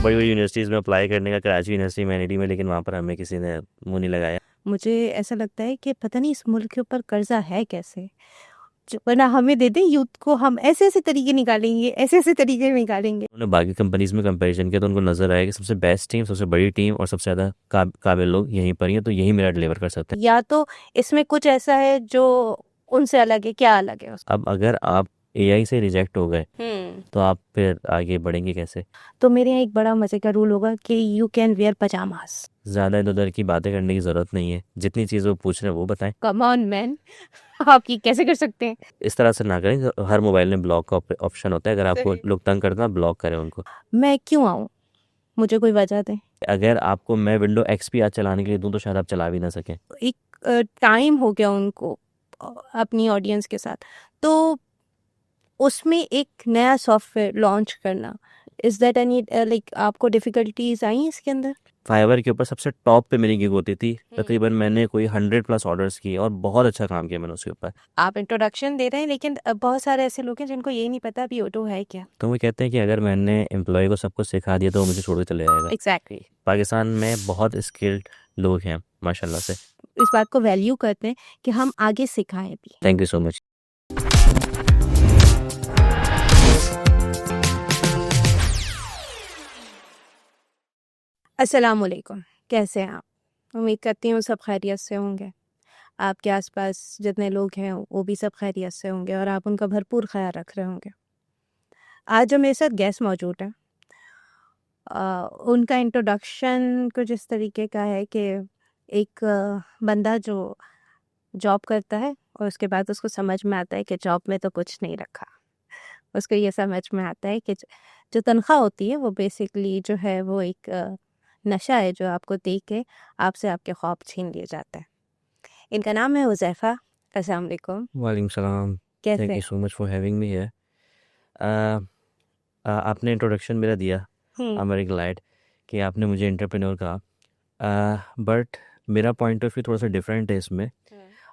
बड़ी बड़ी यूनिवर्सिटीज़ में अप्लाई करने का, कराची यूनिवर्सिटी ह्यूमैनिटी में, लेकिन वहाँ पर हमें किसी ने मुंह नहीं लगाया। मुझे ऐसा लगता है कि पता नहीं इस मुल्क के ऊपर कर्जा है कैसे, वरना हमें दे दें यूथ को, हम ऐसे ऐसे तरीके निकालेंगे, ऐसे ऐसे तरीके निकालेंगे। उन्होंने बाकी कंपनीज में कंपैरिजन किया तो उनको नज़र आया कि सबसे बेस्ट टीम, सबसे बड़ी टीम और सबसे ज़्यादा काबिल लोग यहीं पर ही हैं, तो यही मेरा डिलीवर कर सकते हैं। या तो इसमें कुछ ऐसा है जो उनसे अलग है, क्या अलग है अब अगर आप एआई से रिजेक्ट हो गए तो आप फिर आगे बढ़ेंगे कैसे? तो मेरे यहाँ एक बड़ा मजे का रूल होगा कि यू कैन वेयर पजामास। ज़्यादा इधर उधर की बातें करने की ज़रूरत नहीं है, जितनी चीज़ वो पूछ रहे हैं वो बताएं। कम ऑन मैन, आप ये कैसे कर सकते हैं? इस तरह से ना करें, हर मोबाइल में ब्लॉक का ऑप्शन होता है, अगर आपको सही। लोग तंग करते हैं ब्लॉक करें उनको। मैं क्यों आऊँ, मुझे कोई वजह दे। अगर आपको मैं विंडो एक्सपी आज चलाने के लिए दूं तो शायद आप चला भी ना सकें। एक टाइम हो गया उनको अपनी ऑडियंस के साथ, तो उसमें एक नया सॉफ्टवेयर लॉन्च करना, इज दैट एनी लाइक आपको डिफिकल्टीज आई इसके अंदर? फाइवर के ऊपर सबसे टॉप पे मेरी गिग होती थी, तकरीबन मैंने कोई 100+ ऑर्डर्स किए और बहुत अच्छा काम किया मैंने उसके ऊपर। आप इंट्रोडक्शन दे रहे हैं, लेकिन बहुत सारे ऐसे लोग हैं जिनको ये नहीं पता अभी ऑटो है क्या। तो वो कहते हैं कि अगर मैंने एम्प्लॉय को सब कुछ सिखा दिया तो वो मुझे छोड़ के चले जाएगा। एग्जैक्टली। पाकिस्तान में बहुत स्किल्ड लोग हैं माशाल्लाह से। इस बात को वैल्यू करते हैं कि हम आगे सिखाएं भी। Thank you so much. अस्सलाम वालेकुम, कैसे हैं आप? उम्मीद करती हूँ सब खैरियत से होंगे। आपके आसपास जितने लोग हैं वो भी सब खैरियत से होंगे और आप उनका भरपूर ख्याल रख रहे होंगे। आज जो मेरे साथ गेस्ट मौजूद हैं, उनका इंट्रोडक्शन कुछ इस तरीके का है कि एक बंदा जो जॉब करता है और उसके बाद उसको समझ में आता है कि जॉब में तो कुछ नहीं रखा। उसको ये समझ में आता है कि जो तनख्वाह होती है वो बेसिकली जो है वो एक नशा है जो आपको दे के आपसे आपके ख्वाब छीन लिए जाता है। इनका नाम है हुज़ैफ़ा। अस्सलाम वालेकुम। वालेकुम सलाम। कैसे थैंक हैं? You so much for having me here. आपने इंट्रोडक्शन मेरा दिया, आई एम वेरी ग्लैड कि आपने मुझे एंटरप्रेन्योर कहा, बट मेरा पॉइंट ऑफ व्यू थोड़ा सा डिफरेंट है इसमें।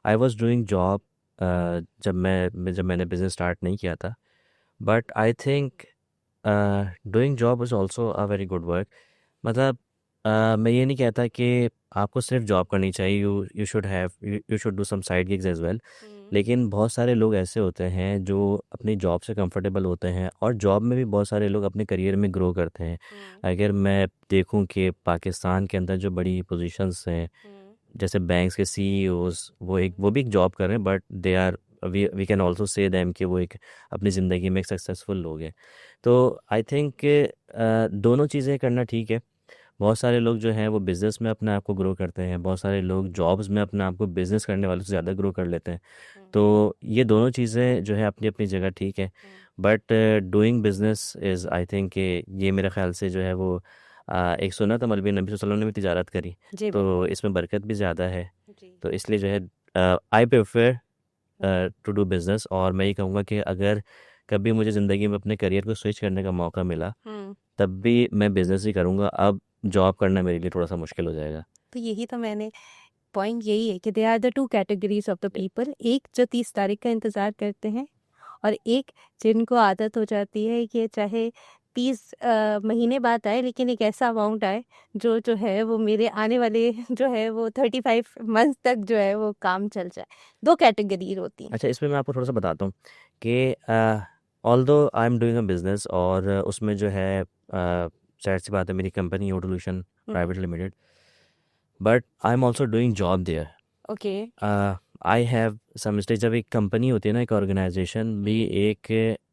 आई वॉज डूइंग जॉब जब मैंने बिज़नेस स्टार्ट नहीं किया था, but I think doing job is also a very good work. मतलब मैं ये नहीं कहता कि आपको सिर्फ जॉब करनी चाहिए, you should have you should do some side gigs as well. लेकिन बहुत सारे लोग ऐसे होते हैं जो अपनी जॉब से कंफर्टेबल होते हैं और जॉब में भी बहुत सारे लोग अपने करियर में ग्रो करते हैं। अगर मैं देखूं कि पाकिस्तान के अंदर जो बड़ी पोजीशंस हैं, जैसे बैंक्स के सीईओज, वो भी एक जॉब कर रहे हैं, but they are we can also say them कि वो एक अपनी ज़िंदगी में एक सक्सेसफुल लोग हैं। तो आई थिंक दोनों चीज़ें करना ठीक है। बहुत सारे लोग जो हैं वो बिज़नेस में अपने आप को ग्रो करते हैं, बहुत सारे लोग जॉब्स में अपने आप को बिज़नेस करने वालों से ज़्यादा ग्रो कर लेते हैं। तो ये दोनों चीज़ें जो है अपनी अपनी जगह ठीक है, but doing business is I think कि ये मेरे ख्याल से जो है वो एक सुन्नत अमल भी, नबी सल्लल्लाहु अलैहि वसल्लम ने भी तिजारत करी, जी तो बिल्कुल। इसमें बरकत भी ज़्यादा है। जी। तो इसलिए जो है I prefer to do business. और मैं ये कहूँगा कि अगर कभी मुझे ज़िंदगी में अपने करियर को स्विच करने का मौका मिला तब भी मैं बिज़नेस ही करूँगा। अब जॉब करना मेरे लिए थोड़ा सा मुश्किल हो जाएगा। तो यही तो मैंने पॉइंट यही है कि they are the two categories of the people, एक जो 30 तारीख का इंतज़ार करते हैं और एक जिनको आदत हो जाती है कि चाहे 30 महीने बाद आए लेकिन एक ऐसा अमाउंट आए जो जो है वो मेरे आने वाले जो है वो 35 मंथ तक जो है वो काम चल जाए। दो कैटेगरी होती हैं। अच्छा, इसमें मैं आपको थोड़ा सा बताता हूँ कि although I am doing a business और उसमें जो है जाहिर सी बात है मेरी company evolution private limited, but I am also doing job there. Okay. I have some stage. जब एक कंपनी होती है ना, एक ऑर्गेनाइजेशन भी एक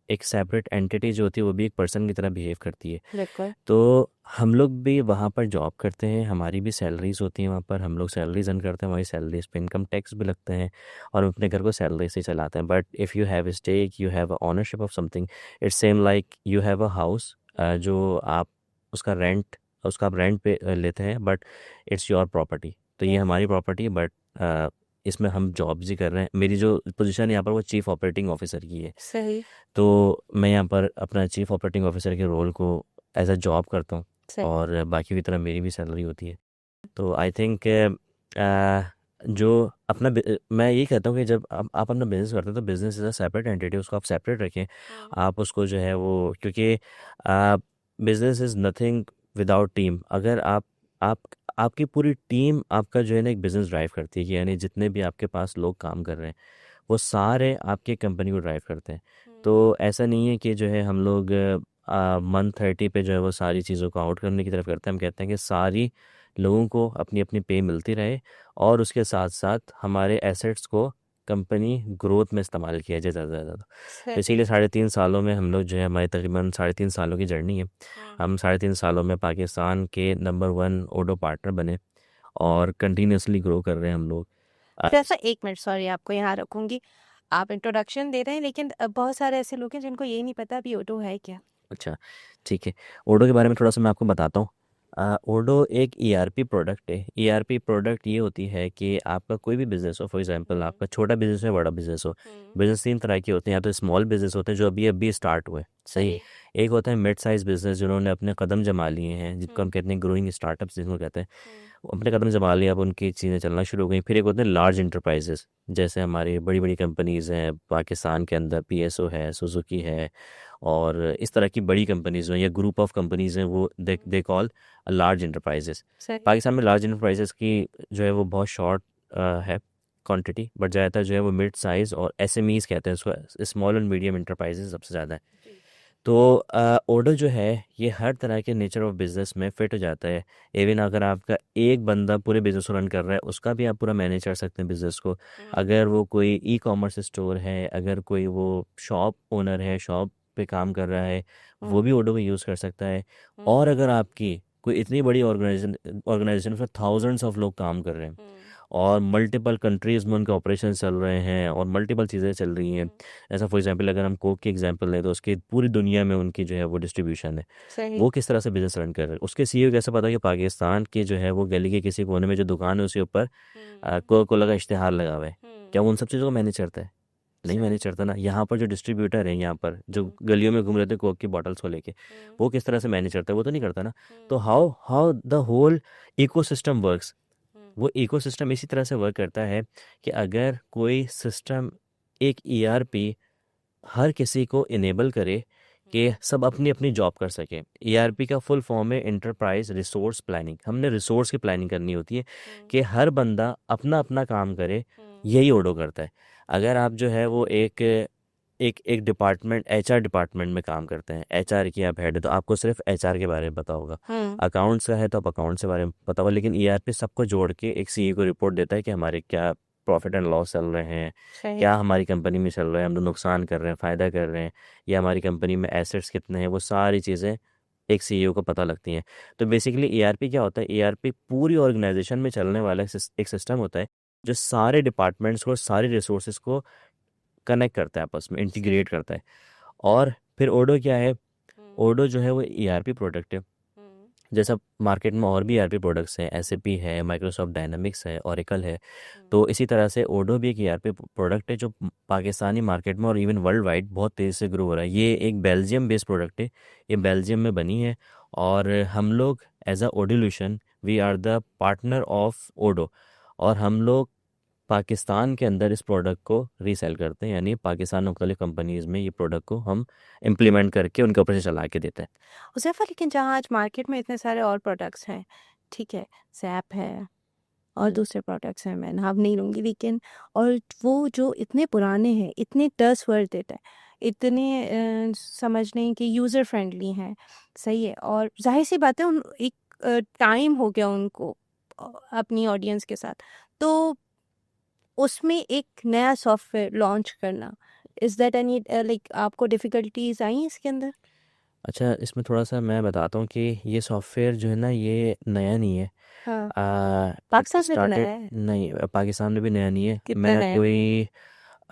एक सेपरेट एंटिटी जो होती है वो भी एक पर्सन की तरह बिहेव करती है। बिल्कुल। तो हम लोग भी वहाँ पर जॉब करते हैं, हमारी भी सैलरीज होती हैं वहाँ पर, हम लोग सैलरीज अर्न करते हैं, हमारी सैलरीज पे इनकम टैक्स भी लगते हैं और हम अपने घर को सैलरी से चलाते हैं। But if you have a stake, you have ownership of something, it's same like you have a house जो आप उसका आप रेंट पे लेते हैं, बट इट्स योर प्रॉपर्टी। तो ये हमारी प्रॉपर्टी, बट इसमें हम जॉब्स ही कर रहे हैं। मेरी जो पोजीशन यहाँ पर वो चीफ़ ऑपरेटिंग ऑफिसर की है। सही। तो मैं यहाँ पर अपना चीफ़ ऑपरेटिंग ऑफिसर के रोल को एज अ जॉब करता हूँ सही। और बाकी की तरह मेरी भी सैलरी होती है। तो आई थिंक जो मैं यही कहता हूँ कि जब आप अपना बिज़नेस करते हैं तो business is a separate entity, उसको आप सेपरेट रखें। आप उसको जो है वो, क्योंकि business is nothing without team, अगर आप आपकी पूरी टीम आपका जो है ना एक बिज़नेस ड्राइव करती है, कि यानी जितने भी आपके पास लोग काम कर रहे हैं वो सारे आपके कंपनी को ड्राइव करते हैं। तो ऐसा नहीं है कि जो है हम लोग मंथ 30 पे जो है वो सारी चीज़ों को आउट करने की तरफ करते हैं। हम कहते हैं कि सारी लोगों को अपनी अपनी पे मिलती रहे, और उसके साथ साथ हमारे एसेट्स को कंपनी ग्रोथ में इस्तेमाल किया जाए ज़्यादा से ज़्यादा। तो सही। इसीलिए 3.5 सालों में हम लोग जो है, हमारी तकरीबन 3.5 सालों की जर्नी है, हम 3.5 सालों में पाकिस्तान के नंबर 1 ओडो पार्टनर बने, और कंटिन्यूसली ग्रो कर रहे हैं हम लोग। जैसा 1 मिनट सॉरी आपको यहाँ रखूंगी। आप इंट्रोडक्शन दे रहे हैं लेकिन बहुत सारे ऐसे लोग हैं जिनको ये नहीं पता अभी ओटो है क्या। अच्छा, ठीक है। ओडो के बारे में थोड़ा सा मैं आपको बताता हूँ। ओडो एक ईआरपी प्रोडक्ट है। ईआरपी प्रोडक्ट ये होती है कि आपका कोई भी बिजनेस हो, फॉर एग्जांपल आपका छोटा बिजनेस है, बड़ा बिजनेस हो। बिजनेस 3 तरह के होते हैं, या तो स्मॉल बिजनेस होते हैं जो अभी अभी स्टार्ट हुए, सही है। एक होता है मिड साइज बिजनेस, जिन्होंने अपने कदम जमा लिए हैं, जिनको हम कहते हैं ग्रोइंग स्टार्टअप्स जिनको कहते हैं। वो अपने कदम जमा लिए, अब उनकी चीज़ें चलना शुरू हो गई। फिर एक होते हैं लार्ज इंटरप्राइजेस, जैसे हमारी बड़ी बड़ी कंपनीज़ हैं पाकिस्तान के अंदर, पीएसओ है, सुजुकी है, और इस तरह की बड़ी कंपनीज हैं या ग्रुप ऑफ कंपनीज हैं, वो दे कॉल लार्ज इंटरप्राइजेस। सही। पाकिस्तान में लार्ज इंटरप्राइजेस की जो है वो बहुत शॉर्ट है क्वांटिटी, बट ज़्यादातर जो है वो मिड साइज़ और एसएमईज कहते हैं उसको, स्मॉल एंड मीडियम इंटरप्राइजेस सबसे ज़्यादा है। तो ऑर्डर जो है ये हर तरह के नेचर ऑफ बिजनेस में फिट हो जाता है। इवन अगर आपका एक बंदा पूरे बिजनेस को रन कर रहा है, उसका भी आप पूरा मैनेज कर सकते हैं बिजनेस को। अगर वो कोई ई कॉमर्स स्टोर है, अगर कोई वो शॉप ओनर है, शॉप पे काम कर रहा है, वो भी ऑर्डर को यूज़ कर सकता है। और अगर आपकी कोई इतनी बड़ी ऑर्गेनाइजेशन ऑर्गेनाइजेशन उसमें थाउजेंड्स ऑफ लोग काम कर रहे हैं, और मल्टीपल कंट्रीज़ में उनके ऑपरेशन चल रहे हैं, और मल्टीपल चीज़ें चल रही हैं। ऐसा फॉर एग्जांपल अगर हम कोक की एग्जांपल लें, तो उसकी पूरी दुनिया में उनकी जो है वो डिस्ट्रीब्यूशन है। सही। वो किस तरह से बिजनेस रन कर रहे हैं, उसके सीईओ कैसे पता कि पाकिस्तान की जो है वो गली के किसी कोने में जो दुकान है उसके ऊपर कोका कोला का इश्तेहार लगा हुआ है। क्या वो उन सब चीज़ों को मैनेज करता है? नहीं मैनेज करता ना। यहाँ पर जो डिस्ट्रीब्यूटर है, यहाँ पर जो गलियों में घूम रहे थे कोक की बॉटल्स को लेके, वो किस तरह से मैनेज करता है? वो तो नहीं करता ना। तो how how the whole ecosystem works, वो इकोसिस्टम इसी तरह से वर्क करता है कि अगर कोई सिस्टम, एक ईआरपी हर किसी को इनेबल करे कि सब अपनी अपनी जॉब कर सकें। ईआरपी का फुल फॉर्म है इंटरप्राइज रिसोर्स प्लानिंग। हमने रिसोर्स की प्लानिंग करनी होती है कि हर बंदा अपना अपना काम करे, यही ओडो करता है। अगर आप जो है वो एक एक एक डिपार्टमेंट, एचआर डिपार्टमेंट में काम करते हैं, एचआर की आप हेड है, तो आपको सिर्फ एचआर के बारे में पता होगा। अकाउंट्स का है तो आप अकाउंट्स के बारे में पता होगा। लेकिन ईआरपी सबको जोड़ के एक सीईओ को रिपोर्ट देता है कि हमारे क्या प्रॉफिट एंड लॉस चल रहे हैं, सही। क्या हमारी कंपनी में चल रहा है, हम लोग नुकसान कर रहे हैं, फ़ायदा कर रहे हैं, या हमारी कंपनी में एसेट्स कितने हैं, वो सारी चीज़ें एक सीईओ को पता लगती हैं। तो बेसिकली ईआरपी क्या होता है? ईआरपी पूरी ऑर्गेनाइजेशन में चलने वाला एक सिस्टम होता है, जो सारे डिपार्टमेंट्स को, सारे रिसोर्सेज को कनेक्ट करता है, आपस में इंटीग्रेट करता है। और फिर ओडो क्या है? ओडो जो है वो ईआरपी प्रोडक्ट है। जैसा मार्केट में और भी ईआरपी प्रोडक्ट्स हैं, एसएपी है, माइक्रोसॉफ्ट डायनामिक्स है, ओरेकल है, तो इसी तरह से ओडो भी एक ईआरपी प्रोडक्ट है जो पाकिस्तानी मार्केट में और इवन वर्ल्ड वाइड बहुत तेज़ी से ग्रो हो रहा है। ये एक बेल्जियम बेस्ड प्रोडक्ट है, ये बेल्जियम में बनी है, और हम लोग एज अ ओडिल्यूशन we are the partner of ओडो, और हम लोग पाकिस्तान के अंदर इस प्रोडक्ट को रीसेल करते हैं, यानी पाकिस्तान में मुख्तलिफ कंपनीज़ में ये प्रोडक्ट को हम इम्प्लीमेंट करके उनके ऊपर से चला के देते हैं। उज़ैफ़ा लेकिन जहाँ आज मार्केट में इतने सारे और प्रोडक्ट्स हैं, ठीक है, सैप है और दूसरे प्रोडक्ट्स हैं, मैं नाम नहीं लूँगी लेकिन और वो जो इतने पुराने हैं, इतने ट्रस्टवर्दी है, इतने समझ लें कि यूज़र फ्रेंडली हैं, सही है और ज़ाहिर-सी बात है उन एक टाइम हो गया उनको अपनी ऑडियंस के साथ। तो उसमें एक नया सॉफ्टवेयर लॉन्च करना, इज़ दैट एनी लाइक आपको डिफ़िकल्टीज़ आई हैं इसके अंदर? अच्छा, इसमें थोड़ा-सा मैं बताता हूँ कि ये सॉफ्टवेयर जो है ना, ये नया नहीं है। हाँ, इट पाकिस्तान में तो नया स्टार्टेड, है। नहीं, पाकिस्तान में भी नया नहीं है। कितना मैं नया? कोई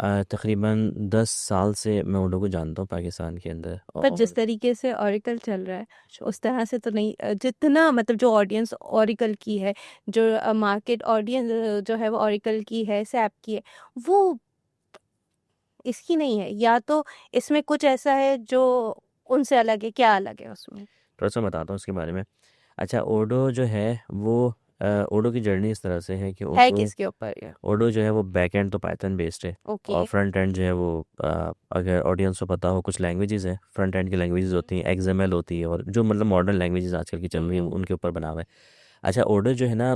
तकरीबन 10 साल से मैं उन लोगों को जानता हूँ पाकिस्तान के अंदर। पर जिस और तरीके से ओरेकल चल रहा है, उस तरह से तो नहीं जितना मतलब जो ऑडियंस ओरेकल की है, जो मार्केट ऑडियंस जो है वो ओरेकल की है, सैप की है, वो इसकी नहीं है। या तो इसमें कुछ ऐसा है जो उनसे अलग है, क्या अलग है उसमें? थोड़ा-सा बताता हूँ इसके बारे में। अच्छा, ओडो जो है वो ओडो की जर्नी इस तरह से है कि है ओडो किसके ऊपर ये? ओडो जो है वो बैक एंड तो पाइथन बेस्ड है, ओके। और फ्रंट एंड जो है वो अगर ऑडियंस को पता हो, कुछ लैंग्वेजेस हैं फ्रंट एंड की, लैंग्वेजेस होती हैं, एक्सएमएल होती है, और जो मतलब मॉडर्न लैंग्वेजेस आजकल की चल रही हैं उनके ऊपर बना हुआ है। अच्छा, ओडो जो है ना,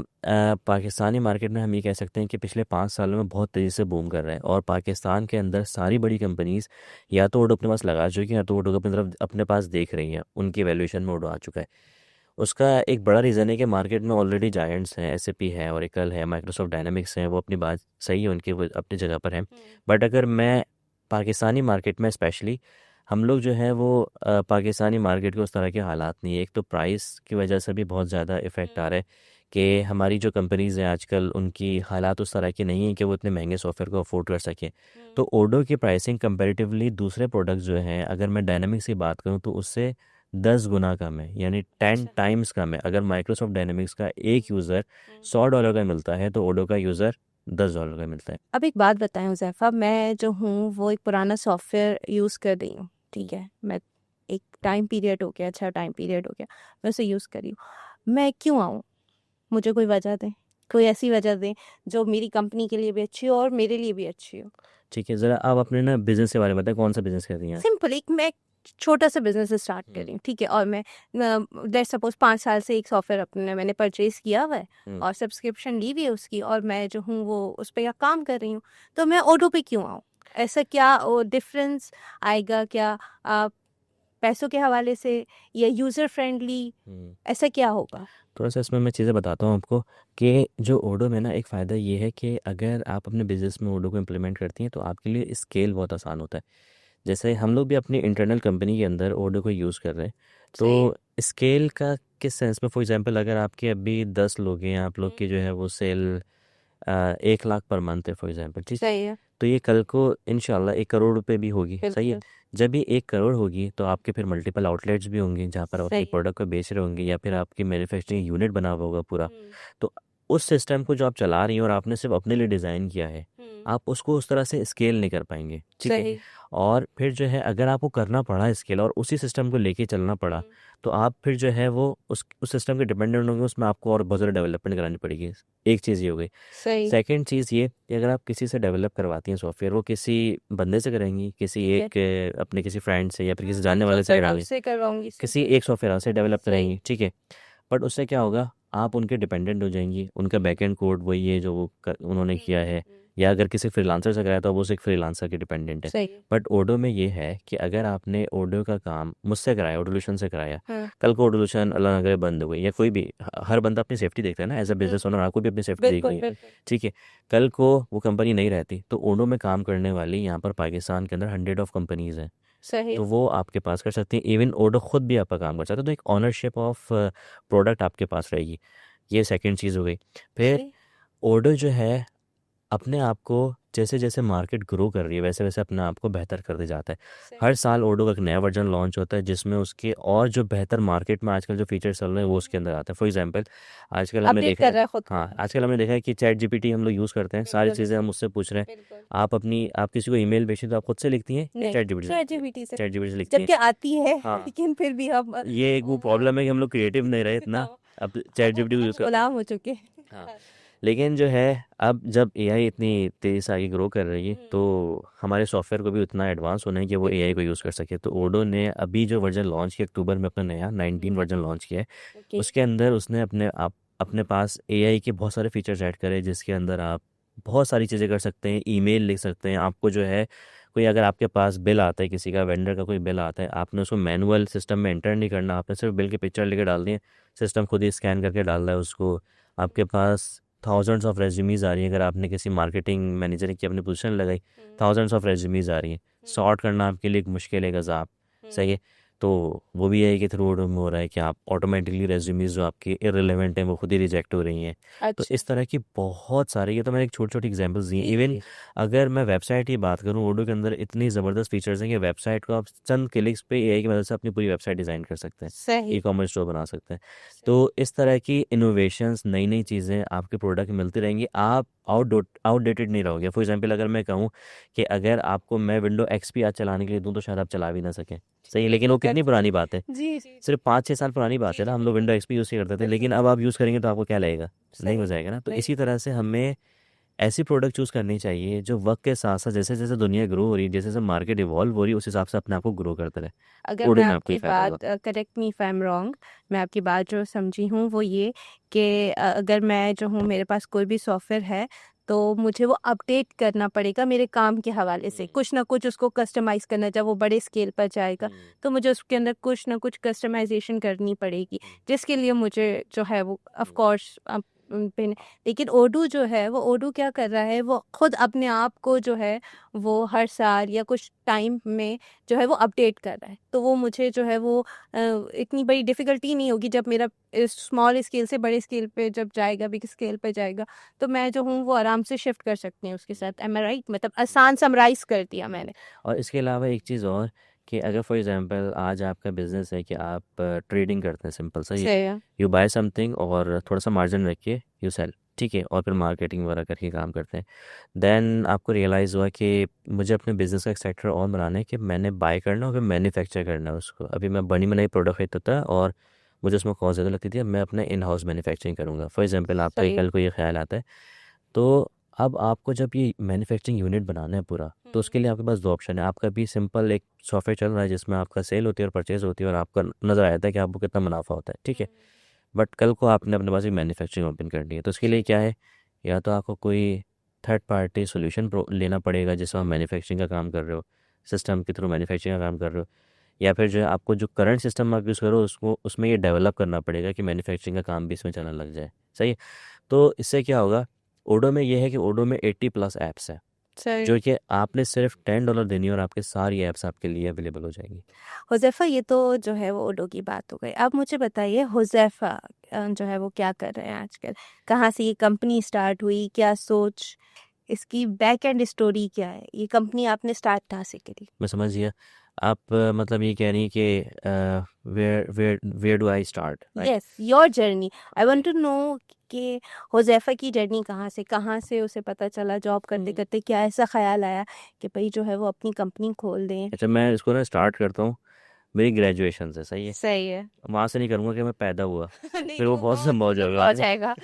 पाकिस्तानी मार्केट में हम ये कह सकते हैं कि पिछले 5 सालों में बहुत तेज़ी से बूम कर रहा है, और पाकिस्तान के अंदर सारी बड़ी कंपनीज या तो ओडो अपने पास लगा चुकी हैं, या तो ओडो को अपनी तरफ अपने पास देख रही हैं, उनकी वैल्यूएशन में ओडो आ चुका है। उसका एक बड़ा रीज़न है कि मार्केट में ऑलरेडी जायंट्स हैं, एसएपी है, ओरेकल है, माइक्रोसॉफ्ट डायनामिक्स हैं, वो अपनी बात सही है उनकी, वो अपनी जगह पर हैं। बट अगर मैं पाकिस्तानी मार्केट में स्पेशली, हम लोग जो है वो पाकिस्तानी मार्केट के उस तरह के हालात नहीं है। एक तो प्राइस की वजह से भी बहुत ज़्यादा इफ़ेक्ट आ रहा है कि हमारी जो कंपनीज़ हैं आजकल, उनकी हालात उस तरह के नहीं हैं कि वो इतने महंगे सॉफ्टवेयर को अफोर्ड कर सकें। तो ओडो की प्राइसिंग कंपैरेटिवली दूसरे प्रोडक्ट्स जो हैं, अगर मैं डायनामिक्स की बात करूँ तो उससे 10 गुना कम है, यानी 10 टाइम्स कम है। अगर माइक्रोसॉफ्ट डायनामिक्स का एक यूज़र $100 का मिलता है, तो ओडो का यूज़र $10 का मिलता है। अब एक बात बताएं हुज़ैफ़ा, मैं जो हूँ वो एक पुराना सॉफ्टवेयर यूज़ कर रही हूँ, ठीक है? मैं एक टाइम पीरियड हो गया, अच्छा टाइम पीरियड हो गया, मैं उसे यूज़ कर रही हूँ। मैं क्यों आऊँ? मुझे कोई वजह दें, कोई ऐसी वजह दें जो मेरी कंपनी के लिए भी अच्छी हो और मेरे लिए भी अच्छी हो। ठीक है, ज़रा आप अपने ना बिज़नेस के बारे में बताएं, कौन सा बिज़नेस कर रही हैं आप? सिंपल, एक मैं छोटा सा बिजनेस स्टार्ट कर रही हूँ, ठीक है? और मैं लेट्स सपोज 5 साल से एक सॉफ्टवेयर मैंने परचेज किया हुआ है हम्म। और सब्सक्रिप्शन ली हुई है उसकी, और मैं जो हूँ वो उस पर काम कर रही हूँ। तो मैं ऑटो पे क्यों आऊँ? ऐसा क्या डिफरेंस आएगा क्या पैसों के हवाले से, या यूज़र फ्रेंडली, हम्म। ऐसा क्या होगा? थोड़ा सा इसमें मैं चीज़ें बताता हूँ आपको कि जो ओडो में ना एक फ़ायदा ये है कि अगर आप अपने बिज़नेस में ओडो को इम्प्लीमेंट करती हैं तो आपके लिए स्केल बहुत आसान होता है। जैसे हम लोग भी अपनी इंटरनल कंपनी के अंदर ओडो को यूज़ कर रहे हैं, सही है। तो स्केल का किस सेंस में, फॉर एग्जांपल अगर आपके अभी 10 लोग हैं, आप लोग की जो है वो सेल 1 लाख पर मंथ है फॉर एग्जांपल, ठीक है? सही है। तो ये कल को इंशाल्लाह 1 करोड़ रुपए भी होगी, सही है? बिल्कुल। जब ये 1 करोड़ होगी तो आपके फिर मल्टीपल आउटलेट्स भी होंगे जहाँ पर आप अपनी सही है। प्रोडक्ट को बेच रहे होंगे, या फिर आपकी मैन्युफैक्चरिंग यूनिट बना हुआ होगा पूरा। हम्म। तो उस सिस्टम को जो आप चला रही हैं और आपने सिर्फ अपने लिए डिज़ाइन किया है, आप उसको उस तरह से स्केल नहीं कर पाएंगे, ठीक है? सही। और फिर जो है अगर आपको करना पड़ा स्केल और उसी सिस्टम को लेके चलना पड़ा, तो आप फिर जो है वो उस सिस्टम के डिपेंडेंट होंगे, उसमें आपको और बहुत ज़्यादा डेवलपमेंट करानी पड़ेगी। एक चीज़ ये हो गई। सही। सेकंड चीज़ ये कि अगर आप किसी से डेवलप करवाती हैं सॉफ्टवेयर, वो किसी बंदे से करेंगी, किसी ठीक है। एक अपने किसी फ्रेंड से, या फिर किसी मैं जानने वाले से सॉफ्टवेयर कराएंगे, हाउस से करवाऊंगी इसे। किसी एक सॉफ्टवेयर हाउस से डेवलप सही। कराएंगी, ठीक है? बट उससे क्या होगा, आप उनके डिपेंडेंट हो जाएंगी, उनका बैकएंड कोड वही है जो उन्होंने किया है, या अगर किसी फ्रीलांसर से कराया तो वो एक फ्रीलांसर के डिपेंडेंट है। सही है। बट ओडो में ये है कि अगर आपने ओडो का काम मुझसे कराया, ओडोल्यूशन से कराया, हाँ। कल को ओडोल्यूशन अल्लाह ना करे बंद हो गई, या कोई भी, हर बंदा अपनी सेफ्टी देखता है ना, एज अ बिजनेस ओनर आपको भी अपनी सेफ्टी बिल्कुल देखनी है, बिल्कुल। ठीक है? कल को वो कंपनी नहीं रहती तो ओडो में काम करने वाली यहाँ पर पाकिस्तान के अंदर 100 ऑफ कंपनीज हैं, सही। तो वो आपके पास कर सकती हैं। इवन ओडो खुद भी आपका काम कर सकता है, तो एक ऑनरशिप ऑफ प्रोडक्ट आपके पास रहेगी। ये सेकंड चीज़ हो गई। फिर सही। ओडो जो है अपने आप को, जैसे जैसे मार्केट ग्रो कर रही है वैसे वैसे अपने आप को बेहतर करते जाता है। सही। हर साल ओडो का एक नया वर्जन लॉन्च होता है जिसमें उसके और जो बेहतर मार्केट में आजकल जो फीचर्स चल रहे हैं वो उसके अंदर आता है। फॉर एग्जांपल, आजकल हमने अपडेट देखा कर है, रहा है खुद को। हाँ आजकल हमने देखा है कि चैट जीपीटी हम लोग यूज़ करते हैं, सारी बिल्कुल चीज़ें हम उससे पूछ रहे हैं। बिल्कुल। आप किसी को ईमेल भेजें तो आप खुद से लिखती हैं, नहीं, चैट जीपीटी से चैट लिखती हैं? जीपीटी से। चैट जीपीटी से लिखती हैं। जबकि आती है हाँ, लेकिन फिर भी हम ये एक वो प्रॉब्लम है कि हम लोग क्रिएटिव नहीं रहे इतना, अब चैट जीपीटी को यूज़ करते हैं। गुलाम हो चुके हैं। हाँ, लेकिन जो है अब जब एआई इतनी तेज़ी से आगे ग्रो कर रही है तो हमारे सॉफ्टवेयर को भी उतना एडवांस होना है कि वो एआई को यूज़ कर सके। तो ओडो ने अभी जो वर्जन लॉन्च किया अक्टूबर में, अपना नया 19 वर्जन लॉन्च किया है, ओके। उसके अंदर उसने अपने पास एआई के बहुत सारे फीचर्स ऐड करे, जिसके अंदर आप बहुत सारी चीज़ें कर सकते हैं, ईमेल लिख सकते हैं, आपको जो है कोई अगर आपके पास बिल आता है, किसी का वेंडर का कोई बिल आता है, आपने उसको मैनुअल सिस्टम में एंटर नहीं करना, आपने सिर्फ बिल की पिक्चर लेके डाल दी है, सिस्टम खुद ही स्कैन करके डाल रहा है उसको। आपके पास थाउजेंड्स ऑफ रेज्यूमीज आ रही हैं, अगर आपने किसी मार्केटिंग मैनेजर की अपनी पोजीशन लगाई, थाउजेंड्स ऑफ रेज्यूमीज आ रही हैं, सॉर्ट करना आपके लिए एक मुश्किल है गज़ाब, सही है? तो वो भी है कि थ्रू ओडो में हो रहा है कि आप ऑटोमेटिकली रेज्यूमीज जो आपकी इररिलेवेंट हैं वो खुद ही रिजेक्ट हो रही हैं। तो अच्छा। इस तरह की बहुत सारे, ये तो मैंने एक छोटी छोटी एग्जांपल्स दी हैं। जी इवन जी। अगर मैं वेबसाइट की बात करूँ, ओडो के अंदर इतनी ज़बरदस्त फीचर्स हैं कि वेबसाइट को आप चंद क्लिक्स पे एआई की मदद से अपनी पूरी वेबसाइट डिज़ाइन कर सकते हैं, सही। ई कॉमर्स स्टोर बना सकते हैं। तो इस तरह की इनोवेशंस, नई नई चीज़ें आपके प्रोडक्ट में मिलती रहेंगी। आप आउटडेटेड नहीं रहोगे। फॉर एग्जांपल अगर मैं कहूँ कि अगर आपको मैं विंडो एक्सपी आज चलाने के लिए दूँ तो शायद आप चला भी ना सकें, सही है, लेकिन वो कितनी पुरानी बात है, जी जी सिर्फ 5-6 साल पुरानी बात है ना, हम लोग विंडो एक्सपी यूज़ करते थे, लेकिन अब आप यूज़ करेंगे तो आपको क्या लगेगा, नहीं हो जाएगा ना। तो इसी तरह से हमें ऐसी प्रोडक्ट चूज़ करनी चाहिए जो वक्त के साथ साथ जैसे जैसे दुनिया ग्रो हो रही है, जैसे जैसे मार्केट इवॉल्व हो रही है, उस हिसाब से अपने आप को ग्रो करते रहे। अगर ओडो मैं में आपको ही आपकी फायदा होगा। बात correct me if I am wrong, मैं आपकी बात जो समझी हूँ वो ये कि अगर मैं जो हूँ मेरे पास कोई भी सॉफ्टवेयर है तो मुझे वो अपडेट करना पड़ेगा मेरे काम के हवाले से, कुछ ना कुछ उसको कस्टमाइज करना, जब वो बड़े स्केल पर जाएगा तो मुझे उसके अंदर कुछ ना कुछ कस्टमाइजेशन करनी पड़ेगी, जिसके लिए मुझे जो है वो ऑफ कोर्स लेकिन ओडू जो है वो ओडू क्या कर रहा है, वो खुद अपने आप को जो है वो हर साल या कुछ टाइम में जो है वो अपडेट कर रहा है, तो वो मुझे जो है वो इतनी बड़ी डिफ़िकल्टी नहीं होगी जब मेरा स्मॉल स्केल से बड़े स्केल पे जब जाएगा, बिग स्केल पे जाएगा, तो मैं जो हूँ वो आराम से शिफ्ट कर सकती हूँ उसके साथ। एम आई राइट? मतलब आसान समराइज़ कर दिया मैंने। और इसके अलावा एक चीज़ और, कि अगर फॉर एग्जांपल आज आपका बिजनेस है कि आप ट्रेडिंग करते हैं, सिंपल सा ये, सही है। यू बाय समथिंग और थोड़ा सा मार्जिन रख के यू सेल, ठीक है, और फिर मार्केटिंग वगैरह करके काम करते हैं। देन आपको रियलाइज़ हुआ कि मुझे अपने बिज़नेस का एक सेक्टर और बनाना है कि मैंने बाय करना है और फिर मैन्युफैक्चर करना है उसको। अभी मैं बनी बनाई प्रोडक्ट खरीदता था और मुझे उसमें कॉस्ट ज़्यादा लगती थी, अब मैं अपना इन हाउस मैन्युफैक्चरिंग करूँगा। फॉर एग्जांपल आपका सही। कल को ये ख्याल आता है, तो अब आपको जब ये मैन्युफैक्चरिंग यूनिट बनाना है पूरा, तो उसके लिए आपके पास दो ऑप्शन है। आपका भी सिंपल एक सॉफ्टवेयर चल रहा है जिसमें आपका सेल होती है और परचेज होती है और आपका नज़र आ जाता है कि आपको कितना मुनाफा होता है, ठीक है। बट कल को आपने अपने पास एक मैन्युफैक्चरिंग ओपन करनी है, तो उसके लिए क्या है, या तो आपको कोई थर्ड पार्टी सोल्यूशन लेना पड़ेगा जिसमें आप मैन्युफैक्चरिंग का काम कर रहे हो, सिस्टम के थ्रू मैन्युफैक्चरिंग का काम कर रहे हो, या फिर जो है आपको जो करंट सिस्टम आप यूज़ करो उसको उसमें ये डेवलप करना पड़ेगा कि मैन्युफैक्चरिंग का काम भी इसमें चलने लग जाए, सही है। तो इससे क्या होगा, ओडो में ये है कि ओडो में 80+ ऐप्स हैं सही। जो कि आपने सिर्फ $10 देनी है और आपके सारी ऐप्स आपके लिए अवेलेबल हो जाएंगी। हुज़ैफ़ा, ये तो जो है वो ओडो की बात हो गई। अब मुझे बताइए हुज़ैफ़ा जो है वो क्या कर रहे हैं आजकल? कहाँ से ये कंपनी स्टार्ट हुई? क्या सोच, इसकी बैक एंड स्टोरी क्या है? ये कंपनी आपने स्टार्ट कहाँ से करी? मैं समझ गया। आप मतलब ये कह रही हैं कि where where do I start, right? Yes, your journey. I okay. Want to know कि हुज़ैफ़ा की जर्नी कहाँ से उसे पता चला जॉब करते-करते क्या ऐसा ख़्याल आया कि भई जो है वो अपनी कंपनी खोल दें? अच्छा, मैं इसको ना स्टार्ट करता हूँ मेरी ग्रेजुएशन से, सही है। सही है। वहाँ से नहीं करूँगा कि मैं पैदा हुआ, नहीं, फिर वो वो बहुत बहुत लंबा हो जाएगा लंबा हो बाद में। जाएगा।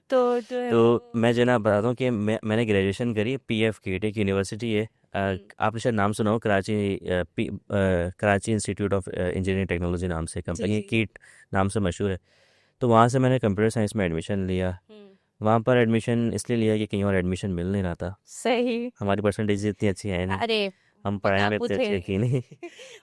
तो जो है तो वो मैं जो है ना बताता हूँ कि मैंने ग्रेजुएशन करी पीएफ कीट, एक यूनिवर्सिटी है। आपने शायद नाम सुना हो, Karachi institute of engineering technology नाम से जी, कंपनी है, जी। कीट नाम से मशहूर है। तो वहाँ से मैंने कंप्यूटर साइंस में एडमिशन लिया। वहाँ पर एडमिशन इसलिए लिया कि कहीं और एडमिशन मिल नहीं रहा था, सही। हमारी परसेंटेज इतनी अच्छी है नहीं, अरे! हम पढ़ाई में पटाखू इतने थे। अच्छे की नहीं।